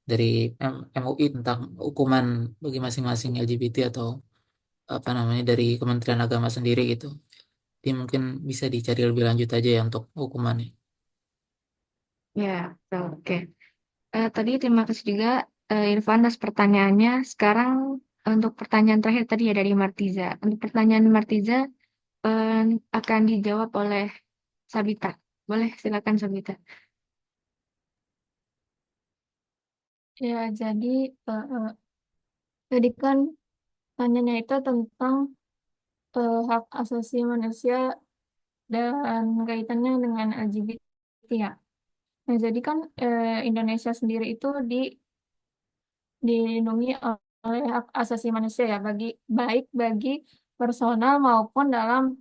dari MUI tentang hukuman bagi masing-masing LGBT atau apa namanya dari Kementerian Agama sendiri gitu. Jadi mungkin bisa dicari lebih lanjut aja ya untuk hukumannya. ya, betul. Oke. Tadi terima kasih juga Irfan atas pertanyaannya. Sekarang untuk pertanyaan terakhir tadi ya dari Martiza. Untuk pertanyaan Martiza eh, akan dijawab oleh Sabita. Boleh, silakan Sabita. Ya, jadi tadi kan tanyanya itu tentang hak asasi manusia dan kaitannya dengan LGBT ya. Nah, jadi kan Indonesia sendiri itu dilindungi oleh hak asasi manusia ya, baik bagi personal maupun dalam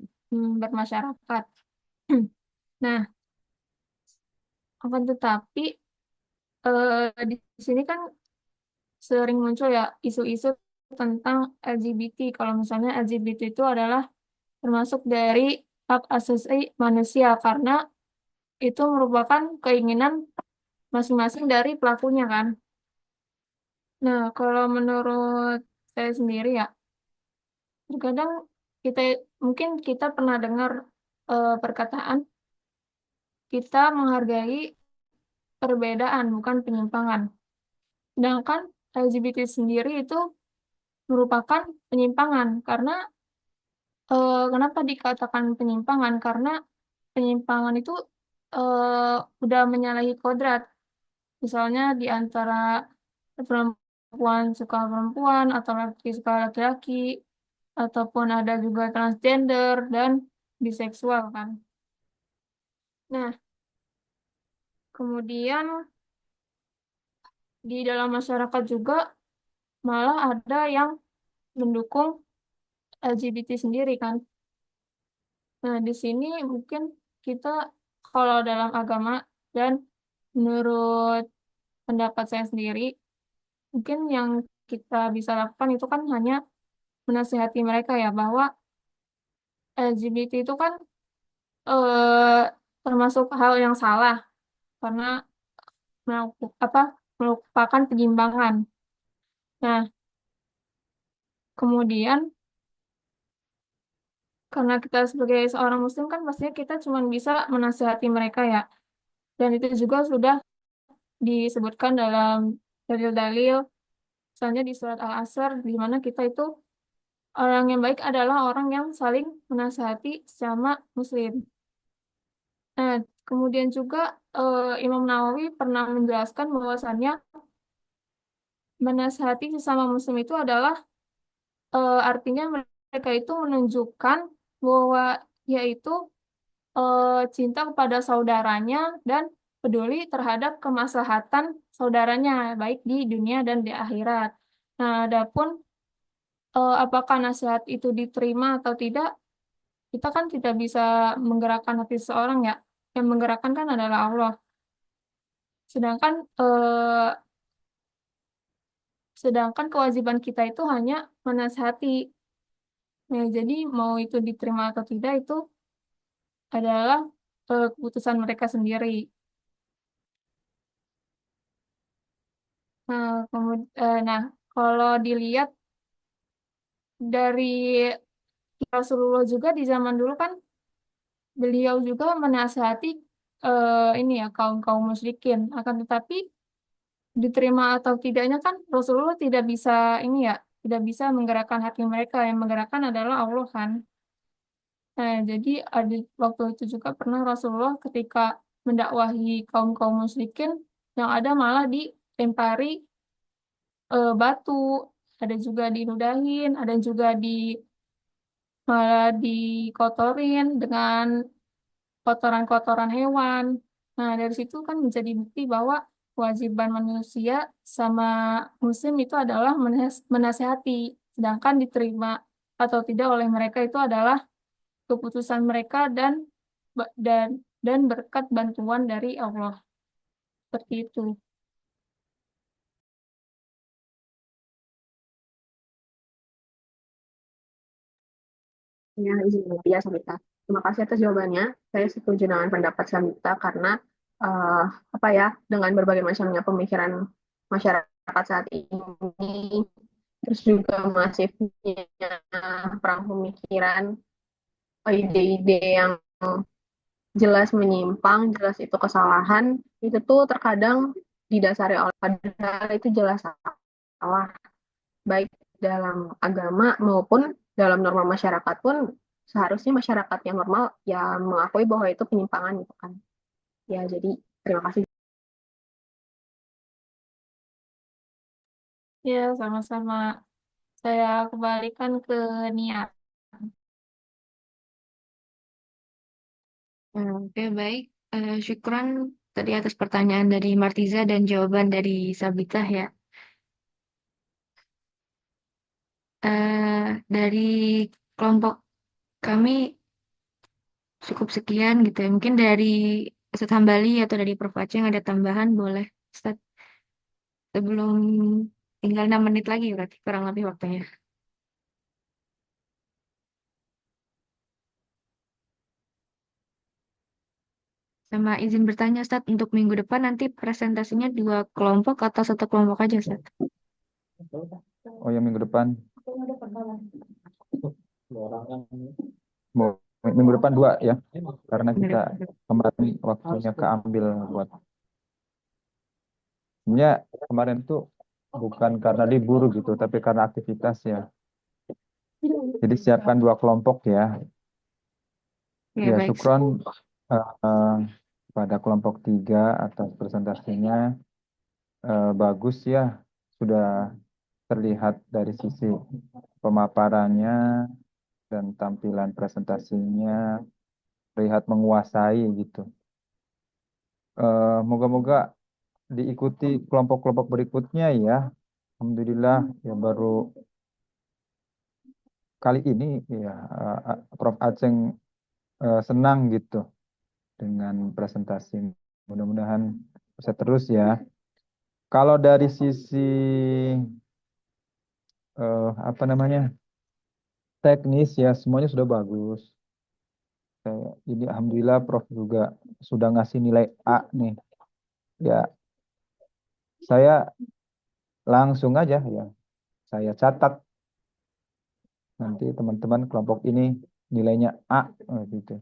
bermasyarakat. Nah, akan tetapi di sini kan sering muncul ya isu-isu tentang LGBT. Kalau misalnya LGBT itu adalah termasuk dari hak asasi manusia karena itu merupakan keinginan masing-masing dari pelakunya kan. Nah, kalau menurut saya sendiri ya, terkadang kita mungkin kita pernah dengar perkataan kita menghargai perbedaan bukan penyimpangan. Sedangkan LGBT sendiri itu merupakan penyimpangan karena kenapa dikatakan penyimpangan? Karena penyimpangan itu udah menyalahi kodrat. Misalnya di antara perempuan suka perempuan atau laki suka laki-laki ataupun ada juga transgender dan biseksual kan. Nah, kemudian di dalam masyarakat juga malah ada yang mendukung LGBT sendiri kan. Nah, di sini mungkin kita kalau dalam agama dan menurut pendapat saya sendiri, mungkin yang kita bisa lakukan itu kan hanya menasihati mereka ya bahwa LGBT itu kan eh, termasuk hal yang salah karena apa merupakan penyimpangan. Nah, kemudian karena kita sebagai seorang muslim kan pastinya kita cuma bisa menasihati mereka ya. Dan itu juga sudah disebutkan dalam dalil-dalil, misalnya di surat Al-Asr, di mana kita itu orang yang baik adalah orang yang saling menasihati sama muslim. Nah, kemudian juga Imam Nawawi pernah menjelaskan bahwasannya menasihati sesama muslim itu adalah artinya mereka itu menunjukkan bahwa yaitu cinta kepada saudaranya dan peduli terhadap kemaslahatan saudaranya baik di dunia dan di akhirat. Nah, adapun apakah nasihat itu diterima atau tidak, kita kan tidak bisa menggerakkan hati seseorang ya. Yang menggerakkan kan adalah Allah. Sedangkan eh, sedangkan kewajiban kita itu hanya menasihati. Ya, jadi mau itu diterima atau tidak itu adalah keputusan mereka sendiri. Nah, kalau dilihat dari Rasulullah juga di zaman dulu kan beliau juga menasihati ini ya kaum kaum musyrikin. Akan tetapi diterima atau tidaknya kan Rasulullah tidak bisa ini ya tidak bisa menggerakkan hati mereka. Yang menggerakkan adalah Allah kan. Nah, jadi ada waktu itu juga pernah Rasulullah ketika mendakwahi kaum kaum musyrikin yang ada malah dilempari batu, ada juga diludahin, ada juga malah dikotorin dengan kotoran-kotoran hewan. Nah, dari situ kan menjadi bukti bahwa kewajiban manusia sama muslim itu adalah menasehati, sedangkan diterima atau tidak oleh mereka itu adalah keputusan mereka ba- dan dan berkat bantuan dari Allah. Seperti itu. Ya, izin ya, Sabita. Terima kasih atas jawabannya. Saya setuju dengan pendapat Sabita karena eh, apa ya, dengan berbagai macamnya pemikiran masyarakat saat ini, terus juga masifnya perang pemikiran, ide-ide yang jelas menyimpang, jelas itu kesalahan, itu tuh terkadang didasari oleh padahal itu jelas salah, baik dalam agama maupun dalam norma masyarakat pun seharusnya masyarakat yang normal ya mengakui bahwa itu penyimpangan gitu kan. Ya, jadi terima kasih. Ya, sama-sama. Saya kembalikan ke Nia. Oke, baik. Syukron tadi atas pertanyaan dari Martiza dan jawaban dari Sabitah ya. Dari kelompok kami cukup sekian gitu ya. Mungkin dari Ustadz Hambali atau dari Prof. Aceh yang ada tambahan boleh. Ustadz, sebelum tinggal 6 menit lagi berarti kurang lebih waktunya. Sama izin bertanya Ustadz, untuk minggu depan nanti presentasinya 2 kelompok atau 1 kelompok aja Ustadz? Oh ya, minggu depan. Minggu depan 2 ya, karena kita kemarin waktunya keambil buat. Sebenarnya kemarin tuh bukan karena libur gitu, tapi karena aktivitas ya. Jadi siapkan 2 kelompok ya. Ya, Ya, baik. syukron pada kelompok 3 atas presentasinya. Bagus ya, sudah terlihat dari sisi pemaparannya dan tampilan presentasinya, terlihat menguasai gitu. Moga-moga diikuti kelompok-kelompok berikutnya ya. Alhamdulillah ya, baru kali ini ya Prof. Aceng senang gitu dengan presentasi. Mudah-mudahan bisa terus ya. Kalau dari sisi apa namanya teknis ya, semuanya sudah bagus. Ini alhamdulillah Prof juga sudah ngasih nilai A nih. Ya, saya langsung aja ya, saya catat nanti teman-teman kelompok ini nilainya A gitu.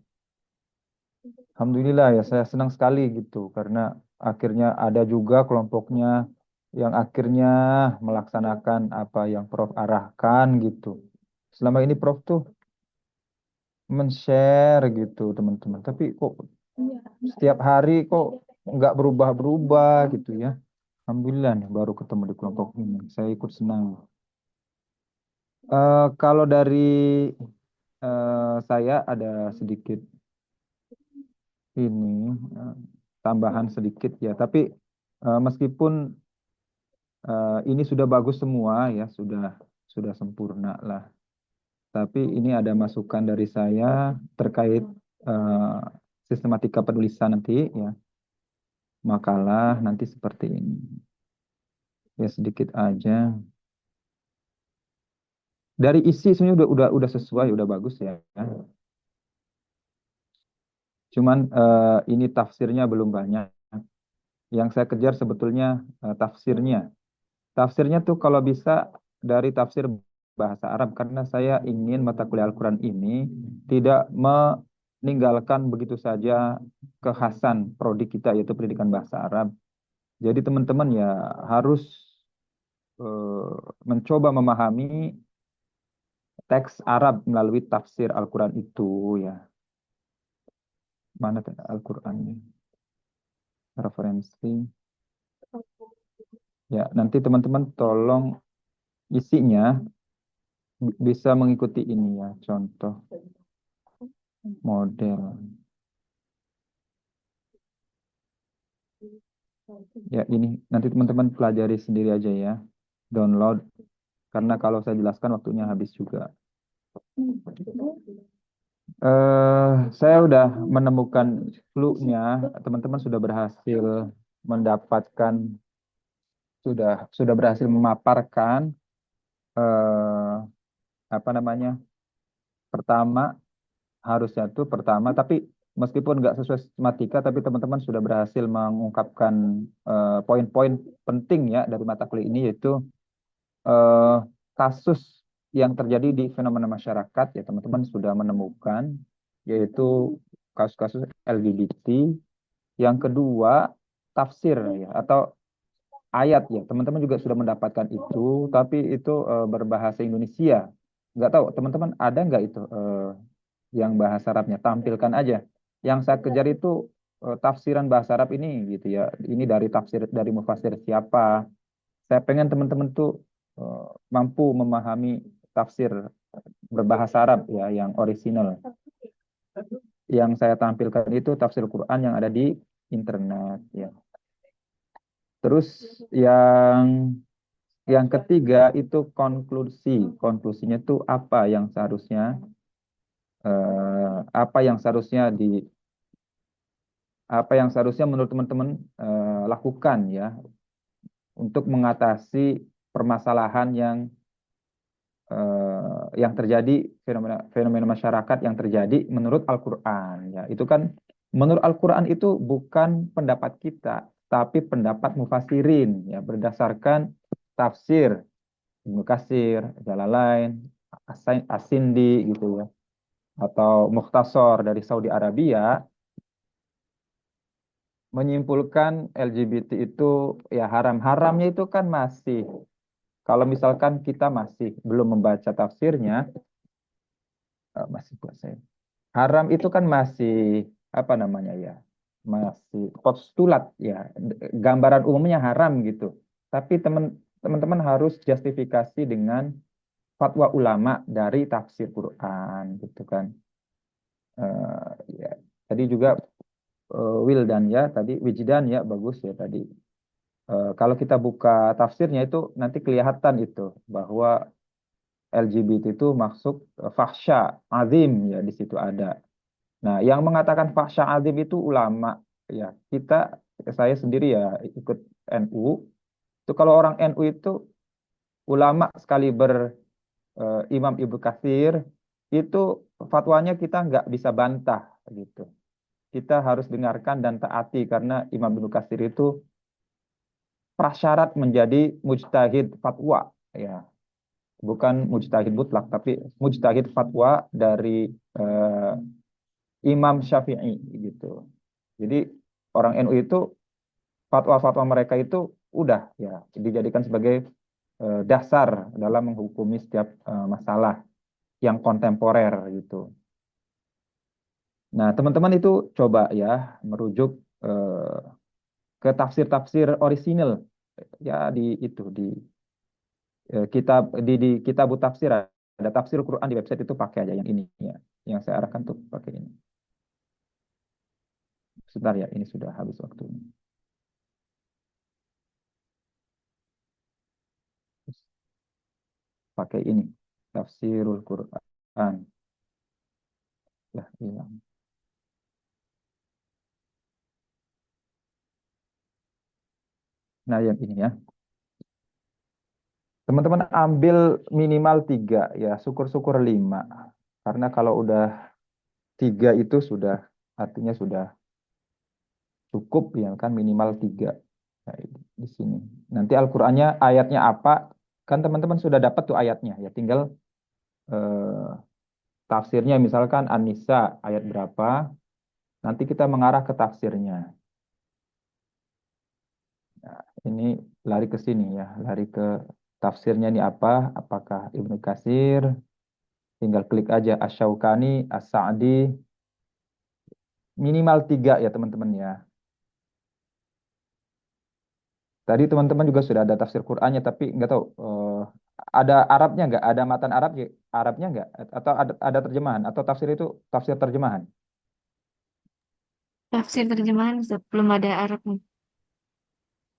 Alhamdulillah ya, saya senang sekali gitu karena akhirnya ada juga kelompoknya yang akhirnya melaksanakan apa yang Prof arahkan gitu. Selama ini Prof tuh men-share gitu teman-teman, tapi kok setiap hari kok nggak berubah-berubah gitu ya. Alhamdulillah nih baru ketemu di kelompok ini, saya ikut senang. Kalau dari saya ada sedikit ini tambahan sedikit ya, tapi meskipun ini sudah bagus semua ya, sudah sudah sempurna lah. Tapi ini ada masukan dari saya terkait eh, sistematika penulisan nanti ya. Makalah nanti seperti ini. Ya sedikit aja. Dari isi sebenarnya udah sesuai, udah bagus ya. Cuman ini tafsirnya belum banyak. Yang saya kejar sebetulnya tafsirnya. Tafsirnya tuh kalau bisa dari tafsir bahasa Arab karena saya ingin mata kuliah Al-Quran ini tidak meninggalkan begitu saja kekhasan prodi kita yaitu pendidikan bahasa Arab. Jadi teman-teman ya harus mencoba memahami teks Arab melalui tafsir Al-Quran itu ya. Mana Al-Qurannya? Referensi. Ya, nanti teman-teman tolong isinya bisa mengikuti ini ya, contoh model. Ya, ini nanti teman-teman pelajari sendiri aja ya. Download karena kalau saya jelaskan waktunya habis juga. Saya udah menemukan clue-nya. Teman-teman sudah berhasil mendapatkan sudah berhasil memaparkan eh, apa namanya? Pertama harusnya tuh pertama tapi meskipun nggak sesuai sistematika tapi teman-teman sudah berhasil mengungkapkan poin-poin penting ya dari mata kuliah ini yaitu eh, kasus yang terjadi di fenomena masyarakat ya teman-teman sudah menemukan yaitu kasus-kasus LGBT. Yang kedua tafsir ya atau ayat ya teman-teman juga sudah mendapatkan itu tapi itu berbahasa Indonesia. Nggak tahu teman-teman ada nggak itu yang bahasa Arabnya tampilkan aja. Yang saya kejar itu tafsiran bahasa Arab ini gitu ya. Ini dari tafsir dari mufasir siapa. Saya pengen teman-teman tuh eh, mampu memahami tafsir berbahasa Arab ya yang orisinal. Yang saya tampilkan itu tafsir Quran yang ada di internet ya. Terus yang ketiga itu konklusi. Konklusinya tuh apa yang seharusnya apa yang seharusnya menurut teman-teman lakukan ya untuk mengatasi permasalahan yang terjadi fenomena fenomena masyarakat yang terjadi menurut Al-Qur'an ya. Itu kan menurut Al-Qur'an itu bukan pendapat kita, tapi pendapat mufassirin ya berdasarkan tafsir Ibnu Katsir, Jalalain, As-Sindi gitu ya atau Mukhtasar dari Saudi Arabia menyimpulkan LGBT itu ya haram-haramnya itu kan masih kalau misalkan kita masih belum membaca tafsirnya masih buat saya haram itu kan masih apa namanya ya masih postulat ya gambaran umumnya haram gitu tapi teman-teman harus justifikasi dengan fatwa ulama dari tafsir Quran gitu kan. Ya tadi juga Wildan ya tadi Wijdan ya bagus ya tadi. Kalau kita buka tafsirnya itu nanti kelihatan itu bahwa LGBT itu masuk fahsya azim ya di situ ada. Nah, yang mengatakan fahsya azim itu ulama ya. Saya sendiri ya ikut NU. Itu kalau orang NU itu ulama sekali Imam Ibnu Katsir itu fatwanya kita nggak bisa bantah gitu. Kita harus dengarkan dan taati karena Imam Ibnu Katsir itu prasyarat menjadi mujtahid fatwa ya bukan mujtahid mutlak tapi mujtahid fatwa dari eh, Imam Syafi'i gitu. Jadi orang NU itu fatwa-fatwa mereka itu udah ya dijadikan sebagai dasar dalam menghukumi setiap masalah yang kontemporer gitu. Nah, teman-teman itu coba ya merujuk eh, ke tafsir-tafsir orisinil ya di kitab di kitab tafsir ada tafsir Quran di website itu pakai aja yang ini ya. Yang saya arahkan tuh pakai ini. Sebentar ya, ini sudah habis waktunya. pakai ini, tafsirul Quran. Ya, hilang. Nah, yang ini ya. Teman-teman ambil minimal 3 ya, syukur-syukur 5. Karena kalau udah 3 itu sudah artinya sudah cukup ya kan, minimal 3. Nah, di sini. Nanti Al-Qur'annya ayatnya apa? Kan teman-teman sudah dapat tuh ayatnya ya, tinggal eh, tafsirnya misalkan An-Nisa ayat berapa, nanti kita mengarah ke tafsirnya. Nah, ini lari ke sini ya, lari ke tafsirnya ini apa, apakah Ibnu Katsir, tinggal klik aja Asy-Syaukani, As-Sa'di, minimal 3 ya teman-teman ya. Tadi teman-teman juga sudah ada tafsir Qur'annya, tapi nggak tahu ada Arabnya nggak, ada matan Arabnya nggak, atau ada terjemahan, atau tafsir itu tafsir terjemahan. Tafsir terjemahan Ustaz, belum ada Arabnya.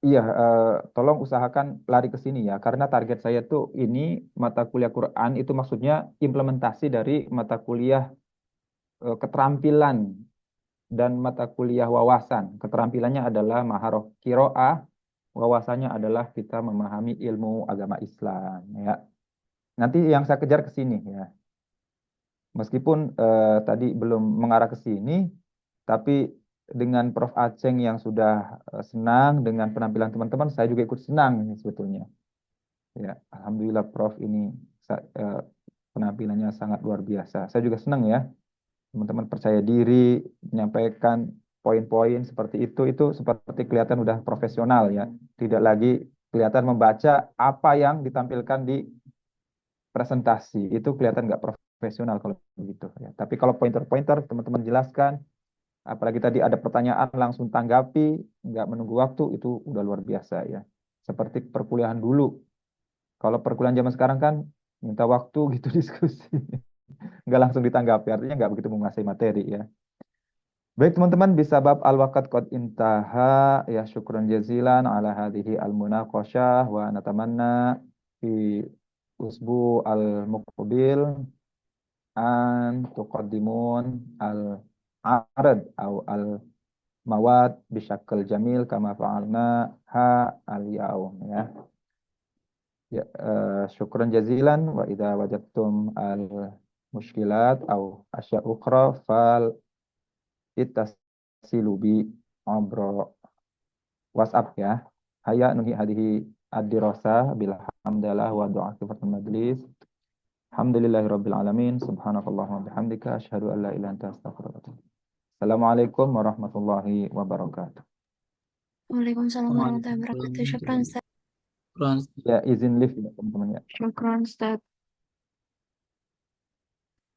Iya, tolong usahakan lari ke sini ya, karena target saya tuh ini mata kuliah Quran itu maksudnya implementasi dari mata kuliah keterampilan dan mata kuliah wawasan. Keterampilannya adalah maharoh kiroah, wawasannya adalah kita memahami ilmu agama Islam ya. Nanti yang saya kejar ke sini ya. Meskipun tadi belum mengarah ke sini, tapi dengan Prof. Aceng yang sudah senang dengan penampilan teman-teman, saya juga ikut senang ini sebetulnya. Ya, Alhamdulillah Prof ini eh, penampilannya sangat luar biasa. Saya juga senang ya, teman-teman percaya diri, menyampaikan poin-poin seperti itu seperti kelihatan udah profesional ya. Tidak lagi kelihatan membaca apa yang ditampilkan di presentasi, itu kelihatan nggak profesional kalau begitu ya. Tapi kalau pointer-pointer teman-teman jelaskan, apalagi tadi ada pertanyaan langsung tanggapi, nggak menunggu waktu, itu udah luar biasa ya. Seperti perkuliahan dulu. Kalau perkuliahan zaman sekarang kan minta waktu gitu diskusi, nggak langsung ditanggapi, artinya nggak begitu menguasai materi ya. Baik teman-teman, bisa bab al-waqt qad intaha ya, syukran jazilan ala hadhihi al-munaqasyah wa natamanna fi usbu al-muqbil an tuqaddimun al-arad atau al-mawad bisyakal jamil kama fa'alna ha al-yaum ya. Ya, syukran jazilan wa idza wajadtum al-mushkilat atau asya ukhra fal ittasilu bi abro WhatsApp ya. Haya nuhi hadihi ad-dirasah bil hamdalah wa du'a kifatul majlis. Alhamdulillahirabbil alamin. Subhanakallahumma bihamdika asyhadu an la ilaha illa anta astaghfiruka wa atubu ilaik. Assalamualaikum warahmatullahi wabarakatuh. Waalaikumsalam warahmatullahi wabarakatuh. Syukran Ustaz. Syukran. Ya, izin lift ya teman-teman ya. Syukran Ustaz.